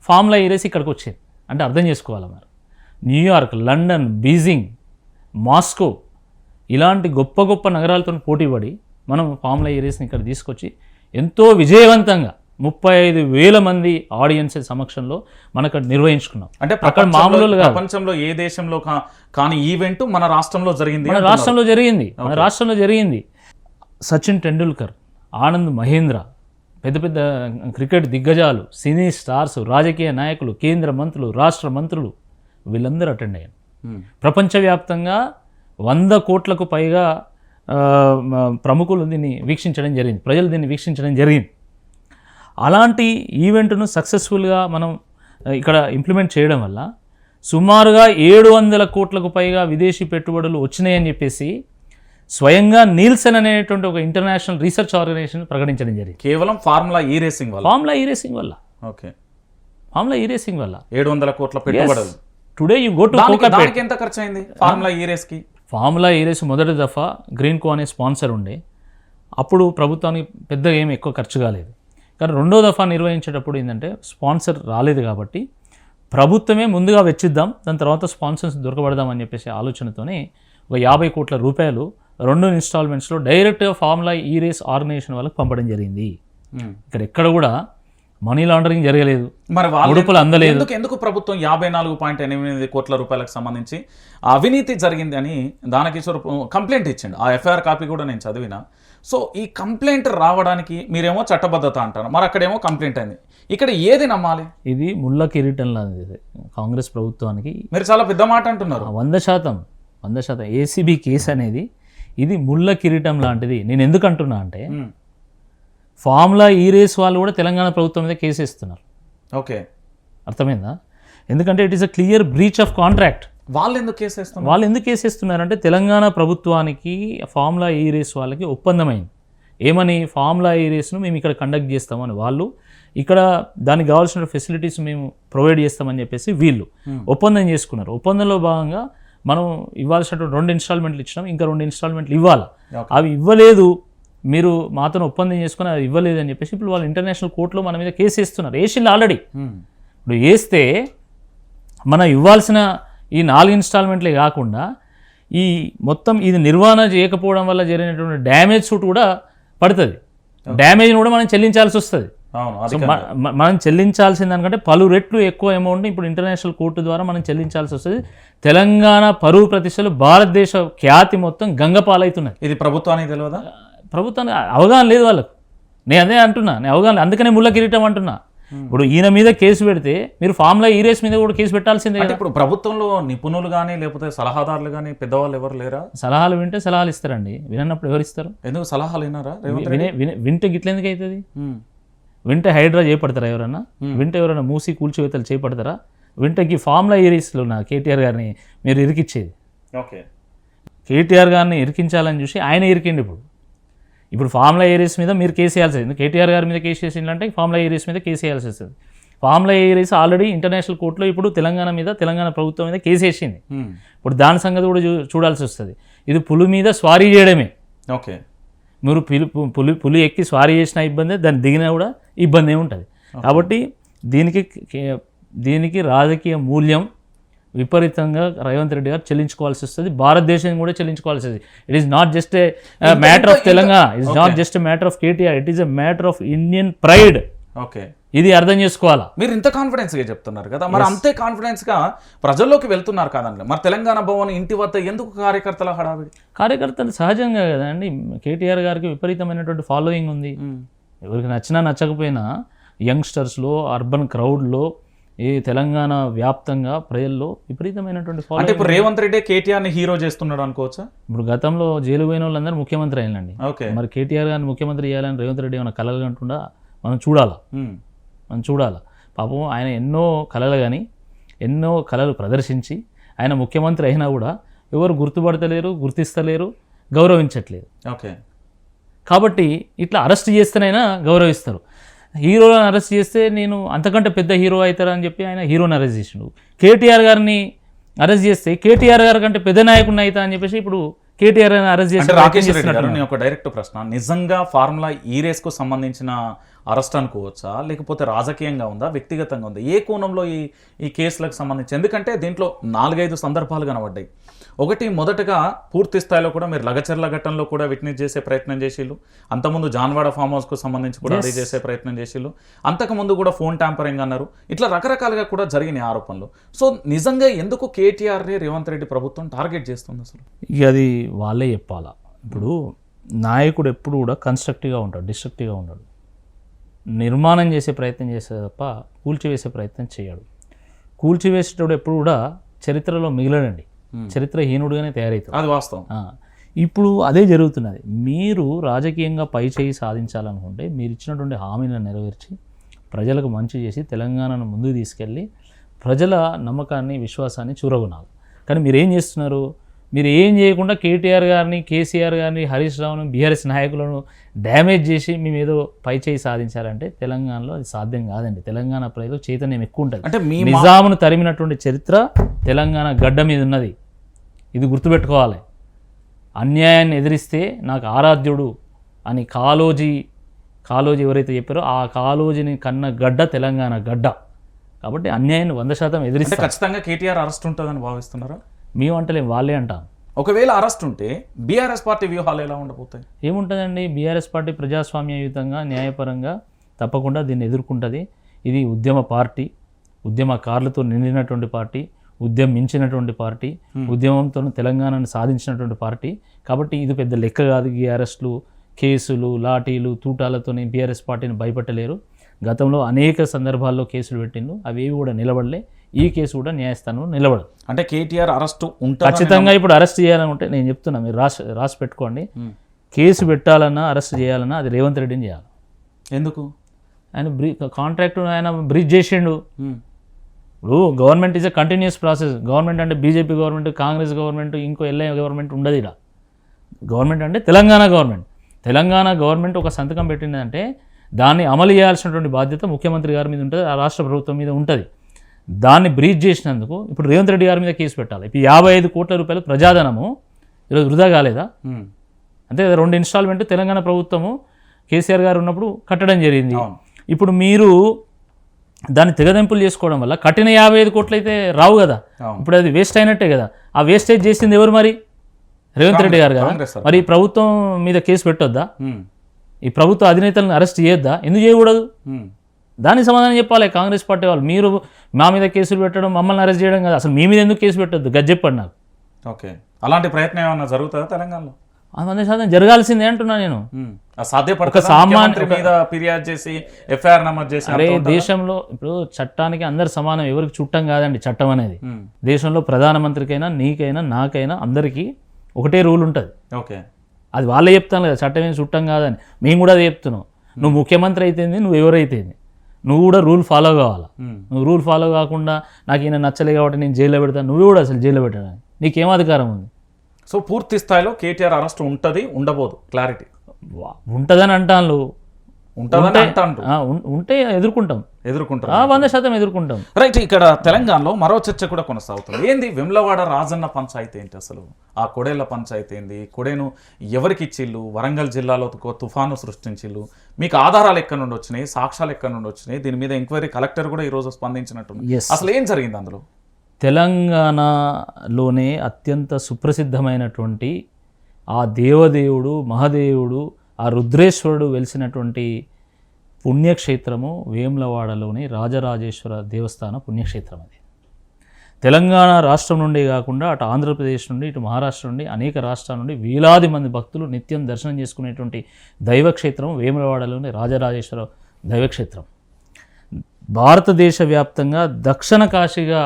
ఫార్ములా ఈ రేస్ ఇక్కడికి వచ్చేది. అంటే అర్థం చేసుకోవాలి మరి. న్యూయార్క్, లండన్, బీజింగ్, మాస్కో ఇలాంటి గొప్ప గొప్ప నగరాలతో పోటీపడి మనం ఫార్ములా ఈ రేస్ని ఇక్కడ తీసుకొచ్చి ఎంతో విజయవంతంగా 35,000 మంది ఆడియన్స్ సమక్షంలో మనకు నిర్వహించుకున్నాం. అంటే అక్కడ మామూలుగా ప్రపంచంలో ఏ దేశంలో కానీ ఈవెంట్ మన రాష్ట్రంలో జరిగింది. మన రాష్ట్రంలో జరిగింది. సచిన్ టెండూల్కర్, ఆనంద్ మహేంద్ర, పెద్ద పెద్ద క్రికెట్ దిగ్గజాలు, సినీ స్టార్స్, రాజకీయ నాయకులు, కేంద్ర మంత్రులు, రాష్ట్ర మంత్రులు వీళ్ళందరూ అటెండ్ అయ్యారు. ప్రపంచవ్యాప్తంగా 100 కోట్లకు పైగా ప్రముఖులు దీన్ని వీక్షించడం జరిగింది, ప్రజలు దీన్ని వీక్షించడం జరిగింది. అలాంటి ఈవెంట్ను సక్సెస్ఫుల్గా మనం ఇక్కడ ఇంప్లిమెంట్ చేయడం వల్ల సుమారుగా 700 కోట్లకు పైగా విదేశీ పెట్టుబడులు వచ్చినాయని చెప్పేసి స్వయంగా నీల్సన్ అనేటువంటి ఒక ఇంటర్నేషనల్ రీసెర్చ్ ఆర్గనైజేషన్ ప్రకటించడం జరిగింది. కేవలం ఫార్ములా ఈ రేసింగ్ వల్ల. ఓకే, ఫార్ములా ఈ రేసింగ్ వల్ల 700 కోట్ల పెట్టుబడులు. టుడే యూ గో టు దానికి ఎంత ఖర్చు అయింది ఫార్ములా ఈ రేస్కి? ఫార్ములా ఈ రేస్ మొదటి దఫా గ్రీన్ కో అనే స్పాన్సర్ ఉండే. అప్పుడు ప్రభుత్వానికి పెద్దగా ఏమి ఎక్కువ ఖర్చు కాలేదు. కానీ రెండో దఫా నిర్వహించేటప్పుడు ఏంటంటే స్పాన్సర్ రాలేదు కాబట్టి ప్రభుత్వమే ముందుగా వెచ్చిద్దాం, దాని తర్వాత స్పాన్సర్స్ దొరకబడదామని చెప్పేసి ఆలోచనతోనే ఒక 50 కోట్ల రూపాయలు 2 ఇన్స్టాల్మెంట్స్లో డైరెక్ట్గా ఫార్ములా ఈ రేస్ ఆర్గనైజేషన్ వాళ్ళకి పంపడం జరిగింది. ఇక్కడ ఎక్కడ కూడా మనీ లాండరింగ్ జరగలేదు, మరి ఉడుపులు అందలేదు. ఎందుకు ప్రభుత్వం 54.8 కోట్ల రూపాయలకు సంబంధించి అవినీతి జరిగింది అని దానకిషోర్ కంప్లైంట్ ఇచ్చిండు. ఆ ఎఫ్ఐఆర్ కాపీ కూడా నేను చదివిన. సో ఈ కంప్లైంట్ రావడానికి మీరేమో చట్టబద్ధత అంటారు, మరి అక్కడేమో కంప్లైంట్ అయింది. ఇక్కడ ఏది నమ్మాలి? ఇది ముళ్ళ కిరీటం లాంటిది కాంగ్రెస్ ప్రభుత్వానికి. మీరు చాలా పెద్ద మాట అంటున్నారు. 100% ఏసీబీ కేసు అనేది ఇది ముళ్ళ కిరీటం లాంటిది. నేను ఎందుకు అంటున్నా అంటే ఫార్ములా ఈ రేస్ వాళ్ళు కూడా తెలంగాణ ప్రభుత్వం మీద కేసు వేస్తున్నారు. ఓకే, అర్థమైందా? ఎందుకంటే it is a clear breach of contract. వాళ్ళు ఎందుకు కేసు వేస్తున్నారంటే తెలంగాణ ప్రభుత్వానికి ఫార్ములా ఈ రేస్ వాళ్ళకి ఒప్పందమైంది. ఏమని? ఫార్ములా ఈ రేస్ను మేము ఇక్కడ కండక్ట్ చేస్తామని వాళ్ళు, ఇక్కడ దానికి కావాల్సిన ఫెసిలిటీస్ మేము ప్రొవైడ్ చేస్తామని చెప్పేసి వీళ్ళు ఒప్పందం చేసుకున్నారు. ఒప్పందంలో భాగంగా మనం ఇవ్వాల్సినటువంటి 2 ఇన్స్టాల్మెంట్లు ఇచ్చినాం, ఇంకా 2 ఇన్స్టాల్మెంట్లు ఇవ్వాలి. అవి ఇవ్వలేదు, మీరు మాతో ఒప్పందం చేసుకుని అది ఇవ్వలేదు అని చెప్పేసి ఇప్పుడు వాళ్ళు ఇంటర్నేషనల్ కోర్టులో మన మీద కేసు వేస్తున్నారు. వేసింది ఆల్రెడీ. ఇప్పుడు వేస్తే మనం ఇవ్వాల్సిన ఈ 4 ఇన్స్టాల్మెంట్లే కాకుండా ఈ మొత్తం ఇది నిర్వహణ చేయకపోవడం వల్ల జరిగినటువంటి డ్యామేజ్ సూట్ కూడా పడుతుంది. డ్యామేజ్ని కూడా మనం చెల్లించాల్సి వస్తుంది. మనం చెల్లించాల్సిన దానికంటే పలు రెట్లు ఎక్కువ అమౌంట్ని ఇప్పుడు ఇంటర్నేషనల్ కోర్టు ద్వారా మనం చెల్లించాల్సి వస్తుంది. తెలంగాణ పరువు ప్రతిష్టలు, భారతదేశ ఖ్యాతి మొత్తం గంగపాలవుతున్నాయి. ఇది ప్రభుత్వానికి తెలియదా? ప్రభుత్వానికి అవగాహన లేదు వాళ్ళకు. నేను అదే అంటున్నా, నేను అవగాహన, అందుకనే ముళ్ళ కిరీటం అంటున్నా. ఇప్పుడు ఈయన మీద కేసు పెడితే మీరు ఫార్ములా ఈ రేస్ మీద కూడా కేసు పెట్టాల్సిందే. ఇప్పుడు ప్రభుత్వంలో నిపుణులు కానీ లేకపోతే సలహాదారులు కానీ పెద్దవాళ్ళు ఎవరు లేరా? సలహాలు వింటే సలహాలు ఇస్తారండి, వినప్పుడు ఎవరు ఇస్తారు? ఎందుకు సలహాలు విన్నారా? వింటే గిట్లెందుకు అవుతుంది? వింటే హైడ్రా చేపడతారా ఎవరన్నా? వింటే ఎవరైనా మూసి కూల్చివేతలు చేపడతారా? వింటకి ఫార్ములా ఈ రేస్లో నా కేటీఆర్ గారిని మీరు ఇరికిచ్చేది. ఓకే, కేటీఆర్ గారిని ఇరికించాలని చూసి ఆయన ఇరికిండి. ఇప్పుడు ఫార్ములా ఈ రేస్ మీద మీరు కేసు వేయాల్సి వస్తుంది. కేటీఆర్ గారి మీద కేసు వేసిందంటే ఫార్ములా ఈ రేస్ మీద కేసు వేయాల్సి వస్తుంది. ఫామ్లో ఏరేసి ఆల్రెడీ ఇంటర్నేషనల్ కోర్టులో ఇప్పుడు తెలంగాణ ప్రభుత్వం మీద కేసు వేసింది. ఇప్పుడు దాని సంగతి కూడా చూడాల్సి వస్తుంది. ఇది పులి మీద స్వారీ చేయడమే. ఓకే, మీరు పులి ఎక్కి స్వారీ చేసిన ఇబ్బంది, దాన్ని దిగినా కూడా ఇబ్బంది ఉంటుంది. కాబట్టి దీనికి రాజకీయ మూల్యం విపరీతంగా రేవంత్ రెడ్డి గారు చెల్లించుకోవాల్సి వస్తుంది. భారతదేశం కూడా చెల్లించుకోవాల్సి వస్తుంది. It is not just a matter of Telangana, it is not just a matter of KTR, it is a matter of Indian pride. Okay, ఇది అర్థం చేసుకోవాలా. మీరు ఇంత కాన్ఫిడెన్స్గా చెప్తున్నారు కదా, మరి అంతే కాన్ఫిడెన్స్గా ప్రజల్లోకి వెళ్తున్నారు కదండి. మరి తెలంగాణ భవన్ ఇంటి వద్ద ఎందుకు కార్యకర్తల హడావిడి? కార్యకర్తలు సహజంగా కదండి, కేటీఆర్ గారికి విపరీతమైనటువంటి ఫాలోయింగ్ ఉంది. ఎవరికి నచ్చినా నచ్చకపోయినా యంగ్స్టర్స్లో, అర్బన్ క్రౌడ్లో, ఈ తెలంగాణ వ్యాప్తంగా ప్రజల్లో విపరీతమైనటువంటి అంటే ఫాలోయింగ్. ఇప్పుడు రేవంత్ రెడ్డి కేటీఆర్ని హీరో చేస్తున్నాడు అనుకోవచ్చా? ఇప్పుడు గతంలో జైలు పోయిన వాళ్ళందరూ ముఖ్యమంత్రి అయినండి. ఓకే, మరి కేటీఆర్ గారిని ముఖ్యమంత్రి చేయాలని రేవంత్ రెడ్డి ఏమైనా కలలు అంటుండా మనం చూడాలా. పాపం ఆయన ఎన్నో కళలు ప్రదర్శించి ఆయన ముఖ్యమంత్రి అయినా కూడా ఎవరు గుర్తుపడతలేరు, గుర్తిస్తలేరు, గౌరవించట్లేదు. ఓకే, కాబట్టి ఇట్లా అరెస్ట్ చేస్తేనైనా గౌరవిస్తారు. హీరోలను అరెస్ట్ చేస్తే నేను అంతకంటే పెద్ద హీరో అవుతారని చెప్పి ఆయన హీరోని అరెస్ట్ చేసిండు. కేటీఆర్ గారిని అరెస్ట్ చేస్తే కేటీఆర్ గారి కంటే పెద్ద నాయకుడిని అవుతా అని చెప్పేసి ఇప్పుడు కేటీఆర్ అరెస్ట్ చేసి రాకేష్ రెడ్డి గారు, నేను ఒక డైరెక్ట్ ప్రశ్న, నిజంగా ఫార్ములా ఈ రేస్కు సంబంధించిన అరెస్ట్ అనుకోవచ్చా, లేకపోతే రాజకీయంగా ఉందా, వ్యక్తిగతంగా ఉందా? ఏ కోణంలో ఈ కేసులకు సంబంధించి? ఎందుకంటే దీంట్లో 4-5 సందర్భాలు కనబడ్డాయి. ఒకటి, మొదటగా పూర్తి స్థాయిలో కూడా మీరు లగచర్ల ఘట్టంలో కూడా విట్నెస్ చేసే ప్రయత్నం చేసిళ్ళు. అంతకుముందు జాన్వాడ ఫామ్ హౌస్కు సంబంధించి కూడా అది చేసే ప్రయత్నం చేసిళ్ళు. అంతకుముందు కూడా ఫోన్ ట్యాంపరింగ్ అన్నారు. ఇట్లా రకరకాలుగా కూడా జరిగిన ఆరోపణలు. సో నిజంగా ఎందుకు కేటీఆర్ని రేవంత్ రెడ్డి ప్రభుత్వం టార్గెట్ చేస్తుంది అసలు? ఇక అది వాళ్ళే చెప్పాలా. ఇప్పుడు నాయకుడు ఎప్పుడు కూడా కన్స్ట్రక్టివ్గా ఉంటాడు, డిస్ట్రక్టివ్గా ఉంటాడు. నిర్మాణం చేసే ప్రయత్నం చేస్తే తప్ప కూల్చివేసే ప్రయత్నం చేయడు. కూల్చివేసేటప్పుడు ఎప్పుడు కూడా చరిత్రలో మిగిలడండి, చరిత్రహీనుడుగానే తయారవుతాడు. అది వాస్తవం. ఇప్పుడు అదే జరుగుతున్నది. మీరు రాజకీయంగా పై చేయి సాధించాలనుకుంటే మీరు ఇచ్చినటువంటి హామీలను నెరవేర్చి ప్రజలకు మంచి చేసి తెలంగాణను ముందుకు తీసుకెళ్ళి ప్రజల నమ్మకాన్ని, విశ్వాసాన్ని చూరగొనాలి. కానీ మీరు ఏం చేస్తున్నారు? మీరు ఏం చేయకుండా కేటీఆర్ గారిని, కేసీఆర్ గారిని, హరీష్ రావును, బీఆర్ఎస్ నాయకులను డ్యామేజ్ చేసి మేము ఏదో పై చేయి సాధించాలంటే తెలంగాణలో అది సాధ్యం కాదండి. తెలంగాణ ప్రజలు చైతన్యం ఎక్కువ ఉంటుంది. అంటే నిజామును తరిమినటువంటి చరిత్ర తెలంగాణ గడ్డ మీద ఉన్నది. ఇది గుర్తుపెట్టుకోవాలి. అన్యాయాన్ని ఎదిరిస్తే నాకు ఆరాధ్యుడు అని కాళోజీ ఎవరైతే చెప్పారో ఆ కాళోజీని కన్న గడ్డ తెలంగాణ గడ్డ. కాబట్టి అన్యాయాన్ని 100% ఎదిరిస్తే ఖచ్చితంగా కేటీఆర్ అరెస్ట్ ఉంటుందని భావిస్తున్నారా? మేము అంటలేం, వాళ్ళే అంటాం. ఒకవేళ అరెస్ట్ ఉంటే బీఆర్ఎస్ పార్టీ వ్యూహాలు ఎలా ఉండబోతాయి? ఏముంటుందండి, బీఆర్ఎస్ పార్టీ ప్రజాస్వామ్యయుతంగా, న్యాయపరంగా తప్పకుండా దీన్ని ఎదుర్కొంటుంది. ఇది ఉద్యమ పార్టీ, ఉద్యమకారులతో నిండినటువంటి పార్టీ, ఉద్యమించినటువంటి పార్టీ, ఉద్యమంతో తెలంగాణను సాధించినటువంటి పార్టీ. కాబట్టి ఇది పెద్ద లెక్క కాదు. ఈ అరెస్టులు, కేసులు, లాఠీలు, తూటాలతో బీఆర్ఎస్ పార్టీని భయపెట్టలేరు. గతంలో అనేక సందర్భాల్లో కేసులు పెట్టిండు, అవేవి కూడా నిలబడలే. ఈ కేసు కూడా న్యాయస్థానంలో నిలబడదు. అంటే కేటీఆర్ అరెస్ట్ ఖచ్చితంగా ఇప్పుడు అరెస్ట్ చేయాలనుకుంటే నేను చెప్తున్నా, మీరు రాసి పెట్టుకోండి. కేసు పెట్టాలన్నా, అరెస్ట్ చేయాలన్నా అది రేవంత్ రెడ్డిని చేయాలి. ఎందుకు? ఆయన కాంట్రాక్ట్ ఆయన బ్రీచ్ చేసిండు. ఇప్పుడు government is a continuous process. Government అంటే బీజేపీ గవర్నమెంట్, కాంగ్రెస్ గవర్నమెంట్, ఇంకో ఎల్ఐ గవర్నమెంట్ ఉండదు. ఇలా గవర్నమెంట్ అంటే తెలంగాణ గవర్నమెంట్ ఒక సంతకం పెట్టిందంటే దాన్ని అమలు చేయాల్సినటువంటి బాధ్యత ముఖ్యమంత్రి గారి మీద ఉంటుంది, ఆ రాష్ట్ర ప్రభుత్వం మీద ఉంటుంది. దాన్ని బ్రీచ్ చేసినందుకు ఇప్పుడు రేవంత్ రెడ్డి గారి మీద కేసు పెట్టాలి. ఇప్పుడు 55 కోట్ల రూపాయలు ప్రజాధనము ఈరోజు వృధా కాలేదా? అంతే కదా. 2 ఇన్స్టాల్మెంట్ తెలంగాణ ప్రభుత్వము కేసీఆర్ గారు ఉన్నప్పుడు కట్టడం జరిగింది. ఇప్పుడు మీరు దాన్ని తెగదెంపులు చేసుకోవడం వల్ల కట్టిన 55 కోట్లు అయితే రావు కదా. ఇప్పుడు అది వేస్ట్ అయినట్టే కదా. ఆ వేస్టేజ్ చేసింది ఎవరు? మరి రేవంత్ రెడ్డి గారు కదా. మరి ఈ ప్రభుత్వం మీద కేసు పెట్టొద్దా? ఈ ప్రభుత్వ అధినేతలను అరెస్ట్ చేయొద్దా? ఎందుకు చేయకూడదు? దానికి సమాధానం చెప్పాలి కాంగ్రెస్ పార్టీ వాళ్ళు. మీరు మా మీద కేసులు పెట్టడం, మమ్మల్ని అరెస్ట్ చేయడం కదా. అసలు మీ మీద ఎందుకు కేసు పెట్టొద్దు? గది చెప్పండి నాకు. ఓకే, అలాంటి ప్రయత్నం ఏమన్నా జరుగుతుందా తెలంగాణలో? 100% జరగాల్సిందే అంటున్నా నేను. ఫిర్యాదు చేసి ఎఫ్ఐఆర్ నమోదు చేసి, అరే దేశంలో ఇప్పుడు చట్టానికి అందరు సమానం, ఎవరికి చుట్టం కాదండి చట్టం అనేది. దేశంలో ప్రధానమంత్రికైనా, నీకైనా, నాకైనా అందరికీ ఒకటే రూల్ ఉంటుంది. ఓకే, అది వాళ్ళే చెప్తాను కదా, చట్టం ఏం చుట్టం కాదని. మేము కూడా అది చెప్తున్నాం. నువ్వు ముఖ్యమంత్రి అయితేంది, నువ్వు ఎవరైతేంది, నువ్వు కూడా రూల్ ఫాలో కావాలా. నువ్వు రూల్ ఫాలో కాకుండా నాకు ఈయన నచ్చలే కాబట్టి నేను జైల్లో పెడతాను, నువ్వు కూడా అసలు జైల్లో పెట్టడానికి నీకేం అధికారం ఉంది? సో పూర్తి స్థాయిలో కేటీఆర్ అరెస్ట్ ఉంటుంది, ఉండబోదు, క్లారిటీ ఉంటుందని అంటాను. ఉంటుందని అంటారు. ఉంటే ఎదుర్కొంటాం, ఎదుర్కొంటారు. 100% ఎదుర్కొంటాం. రైట్. ఇక్కడ తెలంగాణలో మరో చర్చ కూడా కొనసాగుతుంది. ఏంది వెమ్లవాడ రాజన్న పంచాయతీ ఏంటి అసలు? ఆ కొడేళ్ల పంచాయతీ ఏంది? కొడేను ఎవరికి ఇచ్చిళ్ళు? వరంగల్ జిల్లాలో తుఫాను సృష్టించిళ్ళు. మీకు ఆధారాలు ఎక్కడి నుండి వచ్చినాయి? సాక్ష్యాలు ఎక్కడి నుండి వచ్చినాయి? దీని మీద ఎంక్వైరీ కలెక్టర్ కూడా ఈరోజు స్పందించినట్టు. అసలు ఏం జరిగింది అందులో? తెలంగాణలోనే అత్యంత సుప్రసిద్ధమైనటువంటి ఆ దేవదేవుడు, మహాదేవుడు, ఆ రుద్రేశ్వరుడు వెలిసినటువంటి పుణ్యక్షేత్రము వేములవాడలోని రాజరాజేశ్వర దేవస్థాన పుణ్యక్షేత్రం. అది తెలంగాణ రాష్ట్రం నుండి కాకుండా అటు ఆంధ్రప్రదేశ్ నుండి, ఇటు మహారాష్ట్ర నుండి, అనేక రాష్ట్రాల నుండి వేలాది మంది భక్తులు నిత్యం దర్శనం చేసుకునేటువంటి దైవక్షేత్రం వేములవాడలోని రాజరాజేశ్వర దైవక్షేత్రం. భారతదేశ వ్యాప్తంగా దక్షిణ కాశీగా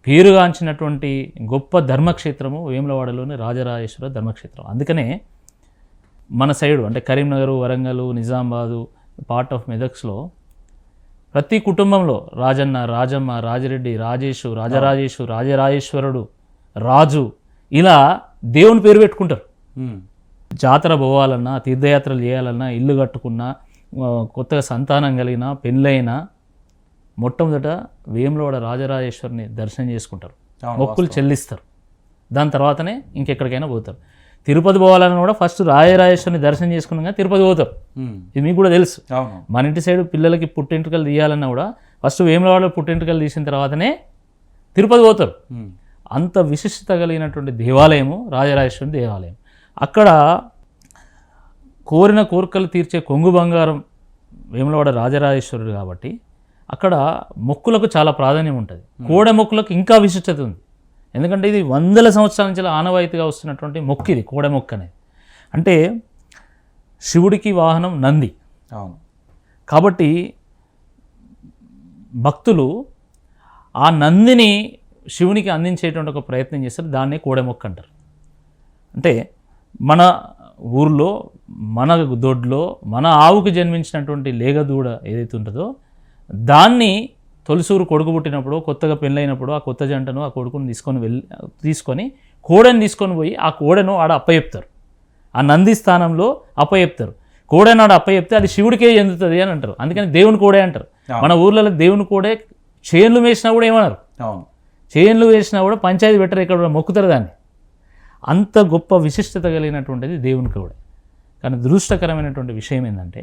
పేరుగాంచినటువంటి గొప్ప ధర్మక్షేత్రము వేములవాడలోని రాజరాజేశ్వర ధర్మక్షేత్రం. అందుకనే మన సైడు అంటే కరీంనగర్, వరంగల్, నిజామాబాదు, పార్ట్ ఆఫ్ మెదక్స్లో ప్రతి కుటుంబంలో రాజన్న, రాజమ్మ, రాజిరెడ్డి, రాజేషు, రాజరాజేషు, రాజరాజేశ్వరుడు, రాజు ఇలా దేవుని పేరు పెట్టుకుంటారు. జాతర పోవాలన్నా, తీర్థయాత్రలు చేయాలన్నా, ఇల్లు కట్టుకున్నా, కొత్తగా సంతానం కలిగినా, పెళ్ళైనా మొట్టమొదట వేములవాడ రాజరాజేశ్వరిని దర్శనం చేసుకుంటారు, మొక్కులు చెల్లిస్తారు. దాని తర్వాతనే ఇంకెక్కడికైనా పోతారు. తిరుపతి పోవాలని కూడా ఫస్ట్ రాజరాజేశ్వరిని దర్శనం చేసుకున్నాక తిరుపతి పోతారు. ఇది మీకు కూడా తెలుసు. మన ఇంటి సైడు పిల్లలకి పుట్టింటికలు తీయాలన్నా కూడా ఫస్ట్ వేములవాడలో పుట్టింటికలు తీసిన తర్వాతనే తిరుపతి పోతారు. అంత విశిష్టత కలిగినటువంటి దేవాలయము రాజరాజేశ్వరి దేవాలయం. అక్కడ కోరిన కోరికలు తీర్చే కొంగు బంగారం వేములవాడ రాజరాజేశ్వరుడు కాబట్టి అక్కడ మొక్కులకు చాలా ప్రాధాన్యం ఉంటుంది. కోడె మొక్కులకు ఇంకా విశిష్టత ఉంది. ఎందుకంటే ఇది వందల సంవత్సరాల నుంచి ఆనవాయితీగా వస్తున్నటువంటి మొక్కు ఇది, కోడె మొక్క అనేది. అంటే శివుడికి వాహనం నంది. కాబట్టి భక్తులు ఆ నందిని శివునికి అందించేటువంటి ఒక ప్రయత్నం చేస్తారు. దాన్నే కోడె మొక్క అంటారు. అంటే మన ఊర్లో, మన దొడ్లో, మన ఆవుకు జన్మించినటువంటి లేగదూడ ఏదైతే ఉంటుందో దాన్ని తొలిసూరు కొడుకు పుట్టినప్పుడు, కొత్తగా పెళ్ళైనప్పుడు ఆ కొత్త జంటను ఆ కొడుకుని తీసుకొని కోడెను తీసుకొని పోయి ఆ కోడెను ఆడ అప్పచెప్తారు. ఆ నంది స్థానంలో అప్పచెప్తారు. కోడెను ఆడ అప్పచెప్తే అది శివుడికే చెందుతుంది అని అంటారు. అందుకని దేవుని కోడే అంటారు. మన ఊర్లలో దేవుని కోడే చేన్లు వేసినా కూడా ఏమన్నారు, చేన్లు వేసినా కూడా పంచాయతీ పెట్టరు, ఇక్కడ మొక్కుతారు దాన్ని. అంత గొప్ప విశిష్టత కలిగినటువంటిది దేవుని కోడే. కానీ దురదృష్టకరమైనటువంటి విషయం ఏంటంటే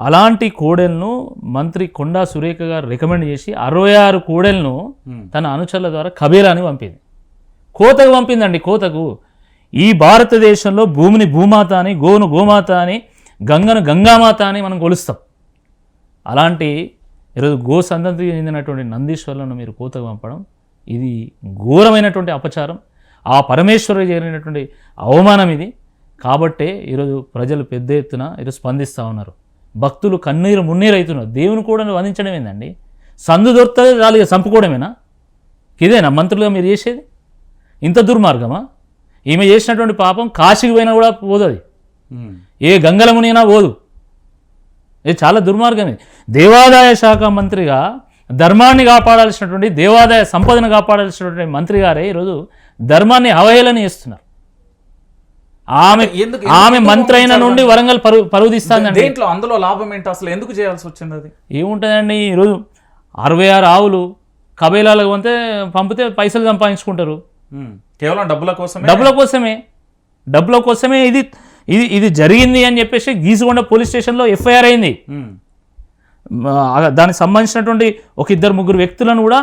అలాంటి కోడెలను మంత్రి కొండా సురేఖ గారు రికమెండ్ చేసి 66 కోడెలను తన అనుచరుల ద్వారా కబేలాని పంపింది. కోతకు పంపిందండి. కోతకు ఈ భారతదేశంలో భూమిని భూమాత అని, గోను గోమాత అని, గంగను గంగామాత అని మనం కొలుస్తాం. అలాంటి ఈరోజు గో సంతతికి చెందినటువంటి నందీశ్వరులను మీరు కోతకు పంపడం ఇది ఘోరమైనటువంటి అపచారం. ఆ పరమేశ్వరుడు జరిగినటువంటి అవమానం ఇది. కాబట్టే ఈరోజు ప్రజలు పెద్ద ఎత్తున ఈరోజు స్పందిస్తూ ఉన్నారు. భక్తులు కన్నీరు మున్నీరు అవుతున్నారు. దేవుని కూడా వందించడం ఏందండి? సందు దొరుకుతుంది చాలు చంపుకోవడమేనా? ఇదేనా మంత్రులుగా మీరు చేసేది? ఇంత దుర్మార్గమా? ఈమె చేసినటువంటి పాపం కాశీకి పోయినా కూడా పోదు, అది ఏ గంగల మునిగినా పోదు. ఇది చాలా దుర్మార్గం. ఇది దేవాదాయ శాఖ మంత్రిగా ధర్మాన్ని కాపాడాల్సినటువంటి, దేవాదాయ సంపదను కాపాడాల్సినటువంటి మంత్రి గారే ఈరోజు ధర్మాన్ని అవహేళన చేస్తున్నారు. ఆమె మంత్రి అయిన నుండి వరంగల్ పరువు తీస్తానండి. దేంట్లో అందులో లాభం ఏంటి అసలు? ఎందుకు చేయాల్సి వచ్చింది? అది ఏముంటుందండి? ఈరోజు 66 ఆవులు కబేలాలకు పంపితే పైసలు సంపాదించుకుంటారు. కేవలం డబ్బుల కోసమే ఇది జరిగింది అని చెప్పేసి గీసుకొండ పోలీస్ స్టేషన్లో ఎఫ్ఐఆర్ అయింది. దానికి సంబంధించినటువంటి ఒక 2-3 వ్యక్తులను కూడా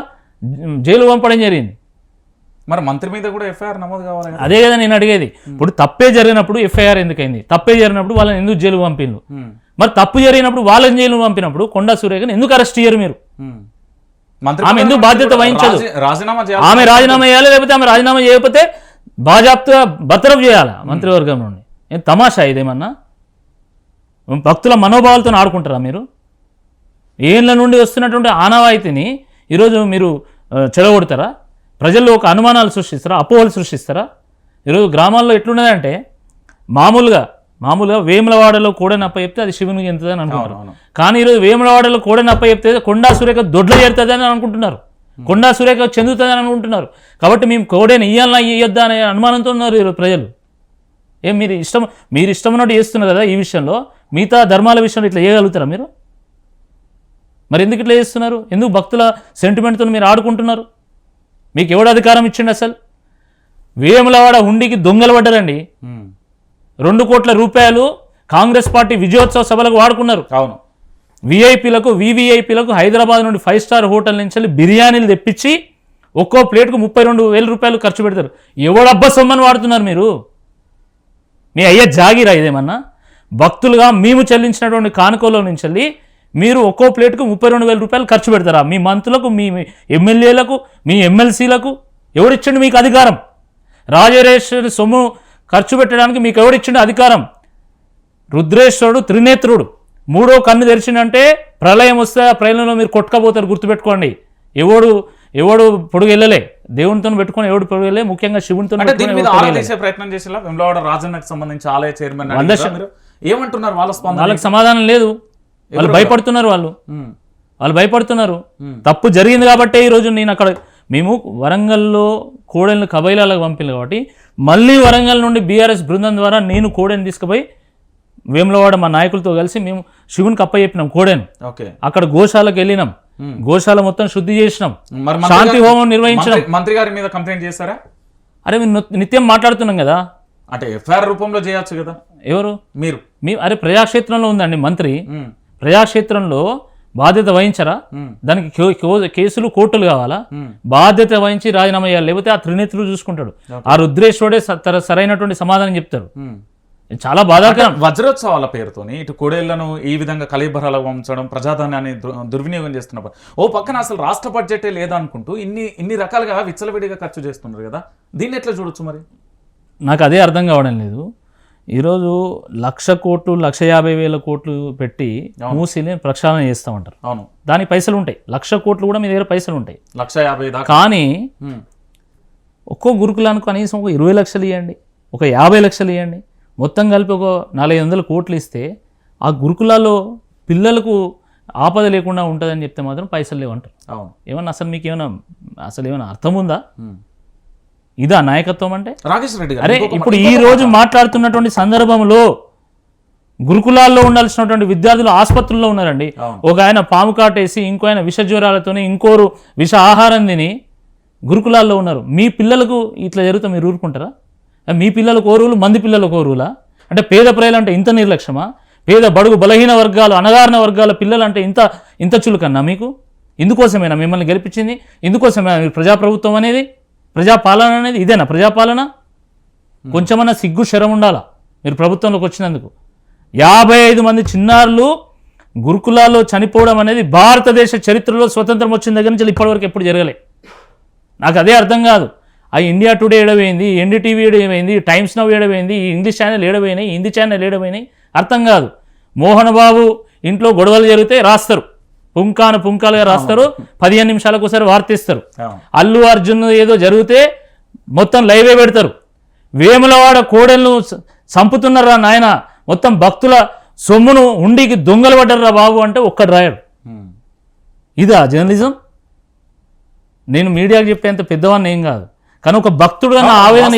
జైలు పంపడం జరిగింది. మరి మంత్రి మీద కూడా ఎఫ్ఐఆర్ నమోదు కావాలి. అదే కదా నేను అడిగేది. ఇప్పుడు తప్పే జరిగినప్పుడు ఎఫ్ఐఆర్ ఎందుకైంది? తప్పే జరిగినప్పుడు వాళ్ళని ఎందుకు జైలు పంపిండ్రు? మరి తప్పు జరిగినప్పుడు వాళ్ళని జైలు పంపినప్పుడు కొండా సురేఖని ఎందుకు అరెస్ట్ చేయరు మీరు? ఆమె ఎందుకు బాధ్యత వహించదు? ఆమె రాజీనామా చేయాలి, లేకపోతే ఆమె రాజీనామా చేయకపోతే బాజాప్తుగా బర్తరఫ్ చేయాలి మంత్రివర్గం నుండి. ఏం తమాషా ఇదేమన్నా? భక్తుల మనోభావాలతో ఆడుకుంటారా మీరు? ఏళ్ళ నుండి వస్తున్నటువంటి ఆనవాయితీని ఈరోజు మీరు చెడగొడతారా? ప్రజల్లో ఒక అనుమానాలు సృష్టిస్తారా? అపోహలు సృష్టిస్తారా? ఈరోజు గ్రామాల్లో ఎట్లున్నదంటే మామూలుగా వేములవాడలో కోడెనప్ప చెప్తే అది శివునికి చెందుతుందని అనుకుంటారు. కానీ ఈరోజు వేములవాడలో కోడెనప్ప చెప్తే కొండా సురేఖ దొడ్ల చేరుతుందని అనుకుంటున్నారు, కొండా సురేఖ చెందుతుందని అనుకుంటున్నారు. కాబట్టి మేము కోడెని ఇయ్యాలన్నా ఇయ్యొద్దా అనే అనుమానంతో ఉన్నారు ఈరోజు ప్రజలు. మీరు ఇష్టం ఉన్నట్టు చేస్తున్నారు కదా ఈ విషయంలో, మిగతా ధర్మాల విషయంలో ఇట్లా చేయగలుగుతారా మీరు? మరి ఎందుకు ఇట్లా చేస్తున్నారు? ఎందుకు భక్తుల సెంటిమెంట్తో మీరు ఆడుకుంటున్నారు? మీకు ఎవడు అధికారం ఇచ్చిండు అసలు? వేములవాడ హుండీకి దొంగలు పడ్డారండి. 2 కోట్ల రూపాయలు కాంగ్రెస్ పార్టీ విజయోత్సవ సభలకు వాడుకున్నారు. అవును. విఐపీలకు వివిఐపీలకు హైదరాబాద్ నుండి 5 స్టార్ హోటల్ నుంచి బిర్యానీలు తెప్పించి ఒక్కో ప్లేట్కు 32,000 రూపాయలు ఖర్చు పెడతారు. ఎవడబ్బా సొమ్మని వాడుతున్నారు మీరు? మీ అయ్యే జాగిరా ఇదేమన్నా? భక్తులుగా మేము చెల్లించినటువంటి కానుకలో నుంచి మీరు ఒక్కో ప్లేట్కు 32,000 రూపాయలు ఖర్చు పెడతారా? మీ మంత్రులకు, మీ ఎమ్మెల్యేలకు, మీ ఎమ్మెల్సీలకు ఎవరిచ్చిండు మీకు అధికారం? రాజరాజేశ్వరి సొమ్ము ఖర్చు పెట్టడానికి మీకు ఎవరిచ్చిండు అధికారం? రుద్రేశ్వరుడు త్రినేత్రుడు, 3వ కన్ను తెరిచిందంటే ప్రళయం వస్తే ఆ ప్రళయంలో మీరు కొట్టుకపోతారు, గుర్తుపెట్టుకోండి. ఎవడు పొడుగు వెళ్ళలే, దేవునితో పెట్టుకొని ఎవడు పొడుగు వెళ్ళే, ముఖ్యంగా శివునితో ప్రయత్నం చేసేలా వెమ్లవాడ రాజన్నకు సంబంధించి ఆలయ చైర్మన్ ఏమంటున్నారు? వాళ్ళకి సమాధానం లేదు. వాళ్ళు భయపడుతున్నారు. వాళ్ళు భయపడుతున్నారు. తప్పు జరిగింది కాబట్టే ఈరోజు నేను అక్కడ మేము వరంగల్లో కోడెలను కబైలాలకు పంపిల్లు కాబట్టి మళ్ళీ వరంగల్ నుండి బీఆర్ఎస్ బృందం ద్వారా నేను కోడెను తీసుకుపోయి వేములవాడ మా నాయకులతో కలిసి మేము శివునికి అప్పచెప్పినాం కోడెను. అక్కడ గోశాలకు వెళ్ళినాం, గోశాల మొత్తం శుద్ధి చేసినాం, శాంతి హోమం నిర్వహించినాం. మంత్రి గారి మీద కంప్లైంట్ చేస్తారా? అరే మేము నిత్యం మాట్లాడుతున్నాం కదా. అంటే ఎఫ్ఐఆర్ రూపంలో చేయొచ్చు కదా. ఎవరు? మీరు. అరే ప్రజాక్షేత్రంలో ఉందండి మంత్రి, ప్రజాక్షేత్రంలో బాధ్యత వహించరా? దానికి కేసులు కోర్టులు కావాలా? బాధ్యత వహించి రాజీనామా చేయాలి, లేకపోతే ఆ త్రినేత్రులు చూసుకుంటాడు. ఆ రుద్రేశ్వరుడే సరైనటువంటి సమాధానం చెప్తాడు. చాలా బాధాకరం. వజ్రోత్సవాల పేరుతోని ఇటు కోడేళ్లను ఈ విధంగా కలీబరాలకు పంచడం, ప్రజాధనాన్ని దుర్వినియోగం చేస్తున్నప్పుడు ఓ పక్కన అసలు రాష్ట్ర బడ్జెటే లేదనుకుంటూ ఇన్ని రకాలుగా విచ్చలవిడిగా ఖర్చు చేస్తున్నారు కదా, దీన్ని ఎట్లా చూడొచ్చు? మరి నాకు అదే అర్థం కావడం లేదు. ఈరోజు 1,00,000 కోట్లు 1,50,000 కోట్లు పెట్టి మూసిని ప్రక్షాళన చేస్తామంటారు. అవును, దానికి పైసలు ఉంటాయి. 1,00,000 కోట్లు కూడా మీ దగ్గర పైసలు ఉంటాయి, 1,50,000 కానీ ఒక్కో గురుకులానికి కనీసం ఒక 20 లక్షలు ఇవ్వండి, ఒక 50 లక్షలు ఇవ్వండి, మొత్తం కలిపి ఒక 400 కోట్లు ఇస్తే ఆ గురుకులాల్లో పిల్లలకు ఆపద లేకుండా ఉంటుందని చెప్తే మాత్రం పైసలు లేవంటారు. ఏమన్నా అసలు మీకు ఏమైనా అర్థం ఉందా? ఇదా నాయకత్వం అంటే? రాకేష్ రెడ్డి గారు, అరే ఇప్పుడు ఈ రోజు మాట్లాడుతున్నటువంటి సందర్భంలో గురుకులాల్లో ఉండాల్సినటువంటి విద్యార్థులు ఆసుపత్రుల్లో ఉన్నారండి. ఒక ఆయన పాము కాటేసి, ఇంకో ఆయన విష జ్వరాలతోనే, ఇంకోరు విష ఆహారం తిని గురుకులాల్లో ఉన్నారు. మీ పిల్లలకు ఇట్లా జరిగితే మీరు ఊరుకుంటారా? మీ పిల్లలకు ఓరువులు, మంది పిల్లలకు ఓరువులా? అంటే పేద ప్రజలు అంటే ఇంత నిర్లక్ష్యమా? పేద బడుగు బలహీన వర్గాలు, అణగారిన వర్గాల పిల్లలు అంటే ఇంత చులుకన్నా మీకు? ఇందుకోసమేనా మిమ్మల్ని గెలిపించింది? ఇందుకోసమేనా మీరు ప్రజాప్రభుత్వం అనేది, ప్రజాపాలన అనేది? ఇదేనా ప్రజాపాలన? కొంచెమన్నా సిగ్గు శరం ఉండాలా మీరు ప్రభుత్వంలోకి వచ్చినందుకు. 55 మంది చిన్నారులు గురుకులాల్లో చనిపోవడం అనేది భారతదేశ చరిత్రలో స్వతంత్రం వచ్చిన దగ్గర నుంచి ఇప్పటివరకు ఎప్పుడు జరగలే. నాకు అదే అర్థం కాదు. ఆ ఇండియా టుడే ఏడపోయింది, ఎన్డీటీవీ ఏడపోయింది, టైమ్స్ నౌ ఏడపోయింది, ఇంగ్లీష్ ఛానల్ ఏడపోయినాయి, హిందీ ఛానల్ ఏడపోయినాయి, అర్థం కాదు. మోహన్ బాబు ఇంట్లో గొడవలు జరిగితే రాస్తారు, పుంకాలుగా రాస్తారు, 15 నిమిషాలకు ఒకసారి వార్తిస్తారు. అల్లు అర్జున్ ఏదో జరిగితే మొత్తం లైవే పెడతారు. వేములవాడ కోడెలను చంపుతున్నారా నాయన, మొత్తం భక్తుల సొమ్మును ఉండికి దొంగలు పడ్డారా బాబు అంటే ఒక్కడు రాయడు. ఇదా జర్నలిజం? నేను మీడియాకి చెప్పేంత పెద్దవాడిని ఏం కాదు, కానీ ఒక భక్తుడుగా నా ఆవేదన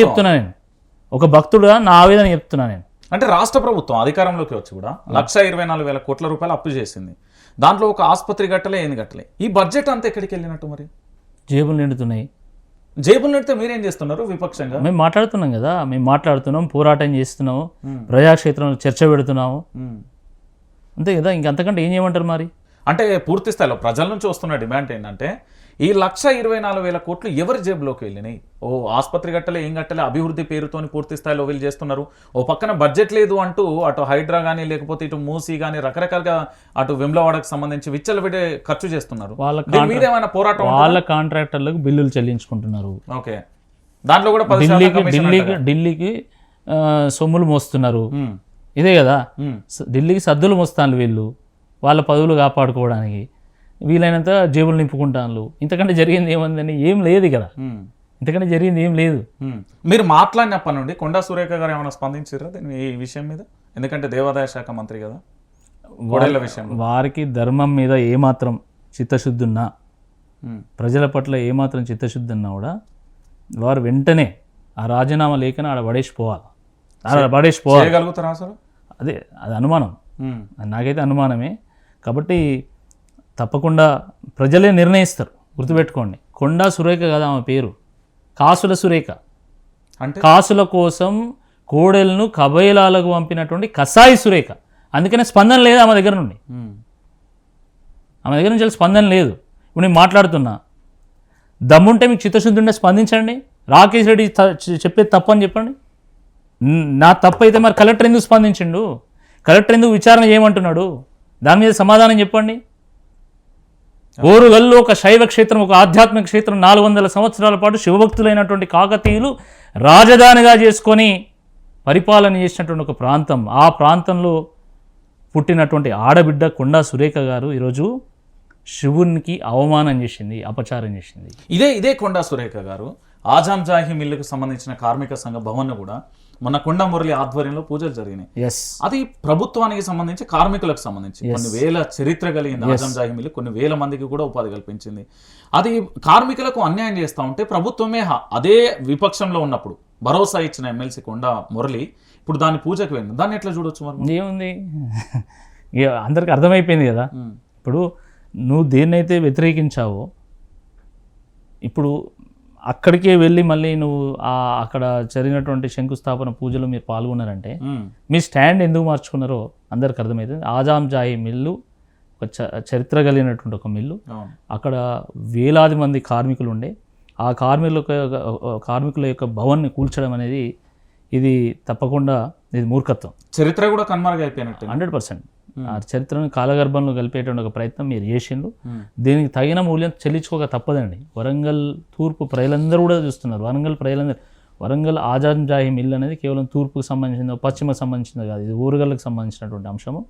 చెప్తున్నా నేను. అంటే రాష్ట్ర ప్రభుత్వం అధికారంలోకి వచ్చి కూడా 1,24,000 కోట్ల రూపాయలు అప్పు చేసింది. దాంట్లో ఒక ఆసుపత్రి గట్టలే, ఏంది గట్టలే. ఈ బడ్జెట్ అంతా ఎక్కడికి వెళ్ళినట్టు? మరి జేబులు నిండుతున్నాయి. జేబులు నిండితే మీరేం చేస్తున్నారు విపక్షంగా? మేము మాట్లాడుతున్నాం కదా, మేము మాట్లాడుతున్నాం, పోరాటం చేస్తున్నాము, ప్రజాక్షేత్రంలో చర్చ పెడుతున్నాము, అంతే కదా. ఇంకంతకంటే ఏం చేయమంటారు మరి? అంటే పూర్తి స్థాయిలో ప్రజల నుంచి వస్తున్న డిమాండ్ ఏంటంటే ఈ 1,24,000 కోట్లు ఎవరి జేబులోకి వెళ్ళినాయి? ఓ ఆసుపత్రి గట్టలే, ఏం గట్టలే, అభివృద్ధి పేరుతోని పూర్తి స్థాయిలో వీళ్ళు చేస్తున్నారు. ఓ పక్కన బడ్జెట్ లేదు అంటూ అటు హైడ్రా కానీ, లేకపోతే ఇటు మూసీ కానీ, రకరకాలుగా అటు వెమ్లవాడకు సంబంధించి విచ్చలవిడే ఖర్చు చేస్తున్నారు. మీదేమైనా పోరాటం? వాళ్ళ కాంట్రాక్టర్లకు బిల్లులు చెల్లించుకుంటున్నారు. ఓకే, దాంట్లో కూడా ఢిల్లీకి సొమ్ములు మోస్తున్నారు. ఇదే కదా, ఢిల్లీకి సద్దులు మోస్తాను వీళ్ళు వాళ్ళ పదవులు కాపాడుకోవడానికి, వీలైనంత జేబులు నింపుకుంటాను. ఇంతకంటే జరిగింది ఏముందని ఏం లేదు కదా, ఇంతకంటే జరిగింది ఏం లేదు. మీరు మాట్లాడినప్పటి నుండి కొండా సురేఖ గారు ఏమైనా స్పందించారా ఈ విషయం మీద? ఎందుకంటే దేవాదాయ శాఖ మంత్రి కదా, వారికి ధర్మం మీద ఏమాత్రం చిత్తశుద్ధి ఉన్నా, ప్రజల పట్ల ఏమాత్రం చిత్తశుద్ధి ఉన్నా కూడా వారు వెంటనే ఆ రాజీనామా లేఖను ఆడ పడేసిపోవాలి. పడేసిపోవాలి. చేయగలుగుతారా అసలు? అదే అది అనుమానం, నాకైతే అనుమానమే. కాబట్టి తప్పకుండా ప్రజలే నిర్ణయిస్తారు. గుర్తుపెట్టుకోండి, కొండా సురేఖ కదా ఆమె పేరు, కాసుల సురేఖ. అంటే కాసుల కోసం కోడెలను కబైలాలకు పంపినటువంటి కసాయి సురేఖ. అందుకనే స్పందన లేదు ఆమె దగ్గర నుండి. ఆమె దగ్గర నుంచి స్పందన లేదు. ఇప్పుడు నేను మాట్లాడుతున్నా, దమ్ముంటే మీకు చిత్తశుద్ధి ఉంటే స్పందించండి. రాకేష్ రెడ్డి చెప్పేది తప్పు అని చెప్పండి. నా తప్పు అయితే మరి కలెక్టర్ ఎందుకు స్పందించిండు? కలెక్టర్ ఎందుకు విచారణ చేయమంటున్నాడు? దాని మీద సమాధానం చెప్పండి. ఓరుగల్లు ఒక శైవ క్షేత్రం, ఒక ఆధ్యాత్మిక క్షేత్రం, 400 సంవత్సరాల పాటు శివభక్తులైనటువంటి కాకతీయులు రాజధానిగా చేసుకొని పరిపాలన చేసినటువంటి ఒక ప్రాంతం. ఆ ప్రాంతంలో పుట్టినటువంటి ఆడబిడ్డ కొండా సురేఖ గారు ఈరోజు శివునికి అవమానం చేసింది, అపచారం చేసింది. ఇదే కొండా సురేఖ గారు ఆజాం జాహీ మిల్లుకు సంబంధించిన కార్మిక సంఘ భవన్ కూడా మొన్న కొండా మురళి ఆధ్వర్యంలో పూజలు జరిగినాయి. అది ప్రభుత్వానికి సంబంధించి, కార్మికులకు సంబంధించి కొన్ని వేల చరిత్ర కలిగింది. ఆజాం జాహీ మిల్లు కొన్ని వేల మందికి కూడా ఉపాధి కల్పించింది. అది కార్మికులకు అన్యాయం చేస్తూ ఉంటే ప్రభుత్వమే అదే విపక్షంలో ఉన్నప్పుడు భరోసా ఇచ్చిన ఎమ్మెల్సీ కొండా మురళి ఇప్పుడు దాని పూజకు వెళ్ళింది. దాన్ని ఎట్లా చూడొచ్చు? మరి ఏముంది, అందరికి అర్థమైపోయింది కదా. ఇప్పుడు నువ్వు దేన్నైతే వ్యతిరేకించావో, ఇప్పుడు అక్కడికే వెళ్ళి మళ్ళీ నువ్వు అక్కడ జరిగినటువంటి శంకుస్థాపన పూజలో మీరు పాల్గొన్నారంటే మీ స్టాండ్ ఎందుకు మార్చుకున్నారో అందరికి అర్థమవుతుంది. ఆజాం జాహీ మిల్లు ఒక చరిత్ర కలిగినటువంటి ఒక మిల్లు. అక్కడ వేలాది మంది కార్మికులు ఉండే. ఆ కార్మికుల యొక్క భవన్ని కూల్చడం అనేది ఇది తప్పకుండా ఇది మూర్ఖత్వం. చరిత్ర కూడా కనుమరుగైపోయినట్టు 100%. ఆ చరిత్రను కాలగర్భంలో కలిపేటువంటి ఒక ప్రయత్నం మీరు చేసిండ్రు. దీనికి తగిన మూల్యం చెల్లించుకోక తప్పదండి. వరంగల్ తూర్పు ప్రజలందరూ కూడా చూస్తున్నారు. వరంగల్ ఆజాం జాహీ మిల్ అనేది కేవలం తూర్పుకు సంబంధించిందో పశ్చిమకు సంబంధించిందో కాదు, ఇది ఊరుగల్లకు సంబంధించినటువంటి అంశము.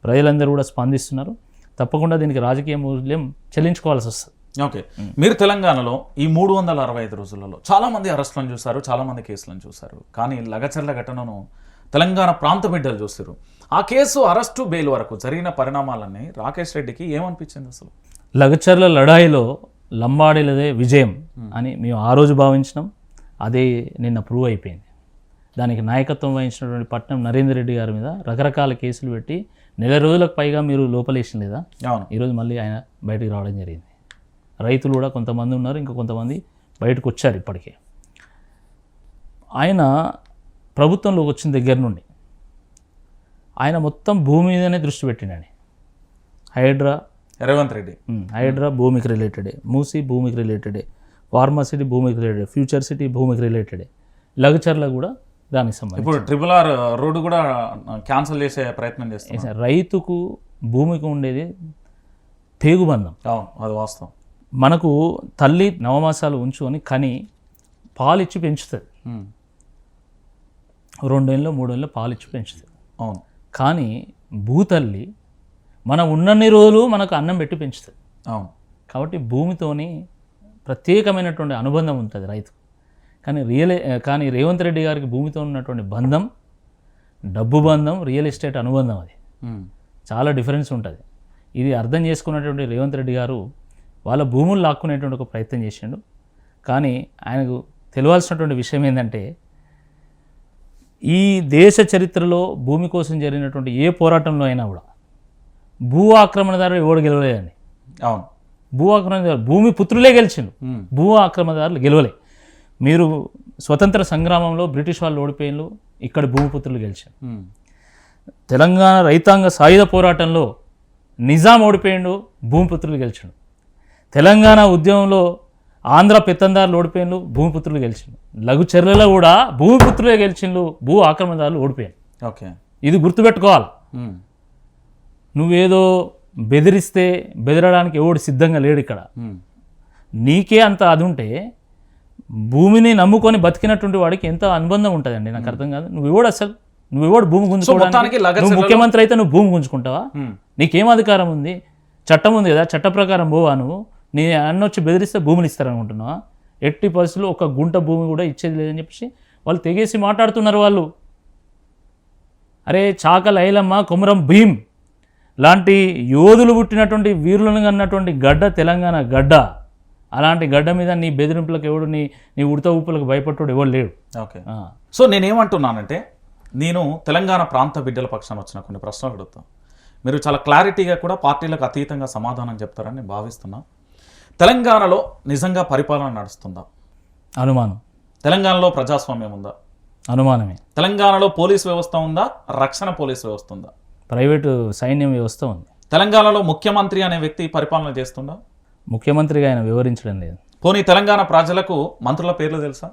ప్రజలందరూ కూడా స్పందిస్తున్నారు. తప్పకుండా దీనికి రాజకీయ మూల్యం చెల్లించుకోవాల్సి వస్తుంది. ఓకే, మీరు తెలంగాణలో ఈ 365 రోజులలో చాలా మంది అరెస్టులను చూశారు, చాలా మంది కేసులను చూశారు. కానీ లగచర్ల ఘటనను తెలంగాణ ప్రాంత బిడ్డలు చూసారు. ఆ కేసు అరెస్టు బెయిల్ వరకు జరిగిన పరిణామాలన్నీ రాకేష్ రెడ్డికి ఏమనిపించింది? అసలు లగచర్ల లడాయిలో లంబాడీలదే విజయం అని మేము ఆ రోజు భావించినాం. అదే నిన్న ప్రూవ్ అయిపోయింది. దానికి నాయకత్వం వహించినటువంటి పట్నం నరేందర్ రెడ్డి గారి మీద రకరకాల కేసులు పెట్టి 4 రోజులకు పైగా మీరు లోపలేసిన లేదా, ఈరోజు మళ్ళీ ఆయన బయటికి రావడం జరిగింది. రైతులు కూడా కొంతమంది ఉన్నారు, ఇంకా కొంతమంది బయటకు వచ్చారు ఇప్పటికే. ఆయన ప్రభుత్వంలోకి వచ్చిన దగ్గర నుండి ఆయన మొత్తం భూమి మీదనే దృష్టి పెట్టిండని. రేవంత్ రెడ్డి హైడ్రా భూమికి రిలేటెడే, మూసీ భూమికి రిలేటెడే, ఫార్మసిటీ భూమికి రిలేటెడ్, ఫ్యూచర్ సిటీ భూమికి రిలేటెడే, లగచర్ల కూడా దానికి సంబంధించి. ఇప్పుడు RRR రోడ్డు కూడా క్యాన్సిల్ చేసే ప్రయత్నం చేస్తారు. రైతుకు భూమికి ఉండేది పేగుబంధం. అది వాస్తవం. మనకు తల్లి నవమాసాలు ఉంచుకొని కని పాలిచ్చి పెంచుతుంది. 2 ఏళ్ళు 3 ఏళ్ళు పాలిచ్చి పెంచుతుంది. అవును. కానీ భూతల్లి మనం ఉన్నన్ని రోజులు మనకు అన్నం పెట్టి పెంచుతుంది. అవును. కాబట్టి భూమితోని ప్రత్యేకమైనటువంటి అనుబంధం ఉంటుంది రైతు. కానీ రేవంత్ రెడ్డి గారికి భూమితో ఉన్నటువంటి బంధం డబ్బు బంధం, రియల్ ఎస్టేట్ అనుబంధం. అది చాలా డిఫరెన్స్ ఉంటుంది. ఇది అర్థం చేసుకున్నటువంటి రేవంత్ రెడ్డి గారు వాళ్ళ భూములు లాక్కునేటువంటి ఒక ప్రయత్నం చేసిండు. కానీ ఆయనకు తెలియాల్సినటువంటి విషయం ఏంటంటే, ఈ దేశ చరిత్రలో భూమి కోసం జరిగినటువంటి ఏ పోరాటంలో అయినా కూడా భూ ఆక్రమణదారులు ఎవడు గెలవలేదండి. అవును. భూ ఆక్రమణదారులు భూమి పుత్రులే గెలిచిండు, భూ ఆక్రమణదారులు గెలవలే. మీరు స్వతంత్ర సంగ్రామంలో బ్రిటిష్ వాళ్ళు ఓడిపోయిన ఇక్కడ భూమిపుత్రులు గెలిచారు. తెలంగాణ రైతాంగ సాయుధ పోరాటంలో నిజాం ఓడిపోయిండు, భూమిపుత్రులు గెలిచాడు. తెలంగాణ ఉద్యమంలో ఆంధ్ర పెత్తందారులు ఓడిపోయిండు, భూమిపుత్రులు గెలిచిండు. లఘుచర్లలో కూడా భూమిపుత్రులే గెలిచిండు, భూ ఆక్రమణదారులు ఓడిపోయాడు. ఓకే, ఇది గుర్తుపెట్టుకోవాలి. నువ్వేదో బెదిరిస్తే బెదరడానికి ఎవడు సిద్ధంగా లేడు ఇక్కడ. నీకే అంత అది ఉంటే భూమిని నమ్ముకొని బతికినటువంటి వాడికి ఎంత అనుబంధం ఉంటుందండి, నాకు అర్థం కాదు. నువ్వెవడు భూమి గుంజుకోవడానికి? నువ్వు ముఖ్యమంత్రి అయితే నువ్వు భూమి గుంజుకుంటావా? నీకేం అధికారం ఉంది? చట్టం ఉంది కదా, చట్ట ప్రకారం పోవా నువ్వు? నీ అన్నొచ్చి బెదిరిస్తే భూములు ఇస్తారనుకుంటున్నావా? ఎట్టి పరిస్థితుల్లో ఒక గుంట భూమి కూడా ఇచ్చేది లేదని చెప్పేసి వాళ్ళు తెగేసి మాట్లాడుతున్నారు. వాళ్ళు అరే చాకల ఐలమ్మ, కొమరం భీం లాంటి యోధులు పుట్టినటువంటి వీరులను అన్నటువంటి గడ్డ తెలంగాణ గడ్డ. అలాంటి గడ్డ మీద నీ బెదిరింపులకు ఎవడు, నీ ఉడత ఊపులకు భయపడ్డాడు ఎవడు లేడు. ఓకే. సో నేనేమంటున్నానంటే, నేను తెలంగాణ ప్రాంత బిడ్డల పక్షాన వచ్చిన కొన్ని ప్రశ్నలు అడుగుతాను. మీరు చాలా క్లారిటీగా కూడా పార్టీలకు అతీతంగా సమాధానం చెప్తారని నేను భావిస్తున్నా. తెలంగాణలో నిజంగా పరిపాలన నడుస్తుందా? అనుమానం. తెలంగాణలో ప్రజాస్వామ్యం ఉందా? అనుమానమే. తెలంగాణలో పోలీస్ వ్యవస్థ ఉందా? రక్షణ పోలీస్ వ్యవస్థ ఉందా? ప్రైవేటు సైన్యం వ్యవస్థ ఉంది. తెలంగాణలో ముఖ్యమంత్రి అనే వ్యక్తి పరిపాలన చేస్తుందా? ముఖ్యమంత్రిగా ఆయన వివరించడం లేదు. పోనీ తెలంగాణ ప్రజలకు మంత్రుల పేర్లు తెలుసా?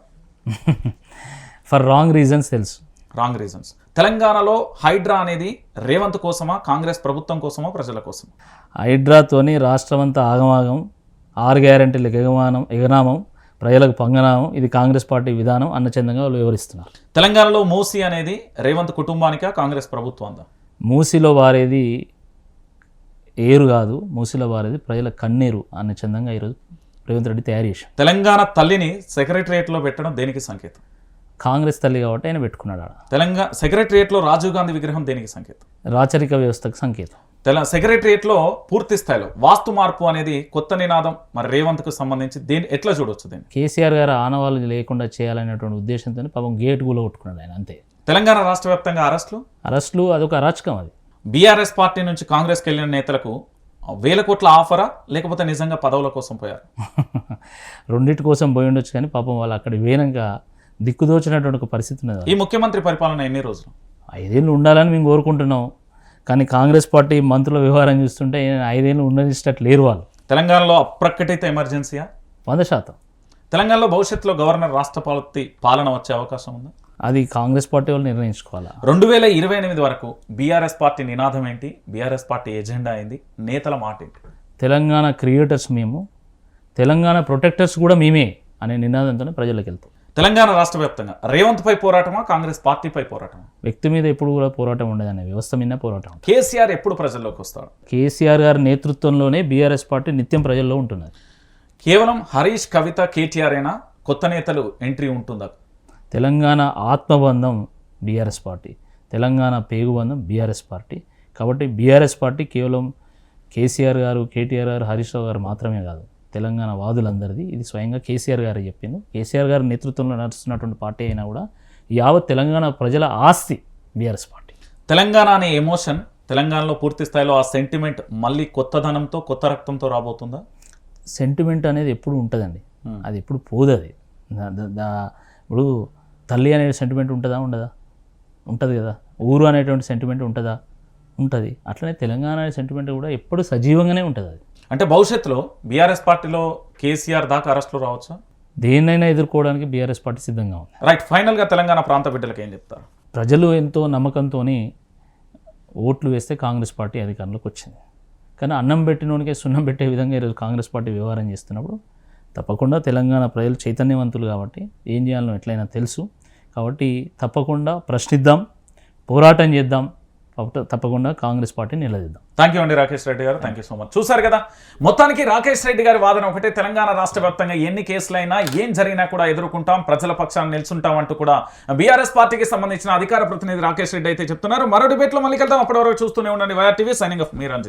ఫర్ రాంగ్ రీజన్స్ తెలుసు. Wrong reasons. తెలంగాణలో హైడ్రా అనేది రేవంత్ కోసమా, కాంగ్రెస్ ప్రభుత్వం కోసమా, ప్రజల కోసమా? హైడ్రాతోని రాష్ట్రం అంతా ఆగమాగం, 6 గ్యారెంటీలకు ఎగనామం, ప్రజలకు పంగనామం, ఇది కాంగ్రెస్ పార్టీ విధానం అన్నచందంగా వాళ్ళు వివరిస్తున్నారు. తెలంగాణలో మూసీ అనేది రేవంత్ కుటుంబానికా, కాంగ్రెస్ ప్రభుత్వందా? మూసిలో వారేది ఏరు కాదు, మూసిలో వారేది ప్రజల కన్నీరు అన్న చందంగా ఈరోజు రేవంత్ రెడ్డి తయారు చేశాం. తెలంగాణ తల్లిని సెక్రటరియట్లో పెట్టడం దేనికి సంకేతం? కాంగ్రెస్ తల్లి కాబట్టి ఆయన పెట్టుకున్నాడు ఆడ. తెలంగాణ సెక్రటరియట్లో రాజీవ్ గాంధీ విగ్రహం దేనికి సంకేతం? రాచరిక వ్యవస్థకు సంకేతం. సెక్రటరియట్లో పూర్తి స్థాయిలో వాస్తు మార్పు అనేది కొత్త నినాదం. మరి రేవంత్కు సంబంధించి ఎట్లా చూడొచ్చు దీన్ని? కేసీఆర్ గారు ఆనవాళ్ళు లేకుండా చేయాలనేటువంటి ఉద్దేశంతో పాపం గేట్ గులో కొట్టుకున్నాడు ఆయన, అంతే. తెలంగాణ రాష్ట్ర వ్యాప్తంగా అరెస్టులు అదొక అరాచకం. అది బీఆర్ఎస్ పార్టీ నుంచి కాంగ్రెస్కి వెళ్ళిన నేతలకు 1000 కోట్ల ఆఫరా, లేకపోతే నిజంగా పదవుల కోసం పోయారు? రెండింటి కోసం పోయి ఉండొచ్చు, కానీ పాపం వాళ్ళు అక్కడ వేయనంక దిక్కుదోచినటువంటి ఒక పరిస్థితి ఉన్నది. ఈ ముఖ్యమంత్రి పరిపాలన ఎన్ని రోజులు? 5 ఏళ్ళు ఉండాలని మేము కోరుకుంటున్నాం, కానీ కాంగ్రెస్ పార్టీ మంత్రుల వ్యవహారం చూస్తుంటే 5 ఏళ్ళు ఉండనిస్తట్టు లేరు వాళ్ళు. తెలంగాణలో అప్రకటిత ఎమర్జెన్సీయా? 100%. తెలంగాణలో భవిష్యత్తులో గవర్నర్ రాష్ట్రపతి పాలన వచ్చే అవకాశం ఉందా? అది కాంగ్రెస్ పార్టీ వాళ్ళు నిర్ణయించుకోవాలా. 2028 వరకు బీఆర్ఎస్ పార్టీ నినాదం ఏంటి? బీఆర్ఎస్ పార్టీ ఎజెండా ఏంటి? నేతల మాట ఏంటి? తెలంగాణ క్రియేటర్స్ మేము, తెలంగాణ ప్రొటెక్టర్స్ కూడా మేమే అనే నినాదంతోనే ప్రజలకు వెళ్తాం. తెలంగాణ రాష్ట్ర వ్యాప్తంగా రేవంత్ పై పోరాటమా, కాంగ్రెస్ పార్టీపై పోరాటమా? వ్యక్తి మీద ఎప్పుడు కూడా పోరాటం ఉండదనే వ్యవస్థ మీద పోరాటం. కేసీఆర్ ఎప్పుడు ప్రజల్లోకి వస్తాడు? కేసీఆర్ గారి నేతృత్వంలోనే బీఆర్ఎస్ పార్టీ నిత్యం ప్రజల్లో ఉంటున్నది. కేవలం హరీష్, కవిత, కేటీఆర్ అయినా కొత్త నేతలు ఎంట్రీ ఉంటుందా? తెలంగాణ ఆత్మబంధం బీఆర్ఎస్ పార్టీ, తెలంగాణ పేగుబంధం బీఆర్ఎస్ పార్టీ. కాబట్టి బీఆర్ఎస్ పార్టీ కేవలం కేసీఆర్ గారు, కేటీఆర్ గారు, హరీష్ రావు గారు మాత్రమే కాదు, తెలంగాణ వాదులందరిది. ఇది స్వయంగా కేసీఆర్ గారు చెప్పింది. కేసీఆర్ గారి నేతృత్వంలో నడుస్తున్నటువంటి పార్టీ అయినా కూడా యావత్ తెలంగాణ ప్రజల ఆస్తి బీఆర్ఎస్ పార్టీ. తెలంగాణ అనే ఎమోషన్, తెలంగాణలో పూర్తి స్థాయిలో ఆ సెంటిమెంట్ మళ్ళీ కొత్తదనంతో, కొత్త రక్తంతో రాబోతుందా? సెంటిమెంట్ అనేది ఎప్పుడు ఉంటుందండి, అది ఎప్పుడు పోదు. అది ఇప్పుడు తల్లి అనే సెంటిమెంట్ ఉంటుందా? ఉంటుంది కదా. ఊరు అనేటువంటి సెంటిమెంట్ ఉంటుందా? ఉంటుంది. అట్లనే తెలంగాణ అనే సెంటిమెంట్ కూడా ఎప్పుడు సజీవంగానే ఉంటుంది. అది అంటే భవిష్యత్తులో బీఆర్ఎస్ పార్టీలో కేసీఆర్ దాకా అరెస్టులు రావచ్చా? దేన్నైనా ఎదుర్కోవడానికి బీఆర్ఎస్ పార్టీ సిద్ధంగా ఉంది. రైట్. ఫైనల్గా తెలంగాణ ప్రాంత బిడ్డలకు ఏం చెప్తారు? ప్రజలు ఎంతో నమ్మకంతో ఓట్లు వేస్తే కాంగ్రెస్ పార్టీ అధికారంలోకి వచ్చింది. కానీ అన్నం పెట్టినోనికే సున్నం పెట్టే విధంగా ఈరోజు కాంగ్రెస్ పార్టీ వ్యవహారం చేస్తున్నప్పుడు తప్పకుండా తెలంగాణ ప్రజలు చైతన్యవంతులు కాబట్టి ఏం చేయాలో ఎట్లయినా తెలుసు. కాబట్టి తప్పకుండా ప్రశ్నిద్దాం, పోరాటం చేద్దాం, తప్పకుండా కాంగ్రెస్ పార్టీని నిలదీద్దాం. థ్యాంక్ యూ అండి రాకేష్ రెడ్డి గారు. Thank you so much. చూసారు కదా, మొత్తానికి రాకేష్ రెడ్డి గారి వాదన ఒకటే, తెలంగాణ రాష్ట్ర వ్యాప్తంగా ఎన్ని కేసులైనా ఏం జరిగినా కూడా ఎదుర్కొంటాం, ప్రజల పక్షాన్ని నిల్చుంటాం అంటూ కూడా బీఆర్ఎస్ పార్టీకి సంబంధించిన అధికార ప్రతినిధి రాకేష్ రెడ్డి అయితే చెప్తున్నారు. మరో డిబేట్లో మళ్ళీ వెళ్తాం. అప్పటి వరకు చూస్తూనే ఉండండి వైఆర్ టీవీ. సైనింగ్ ఆఫ్ మీ రంజిత్.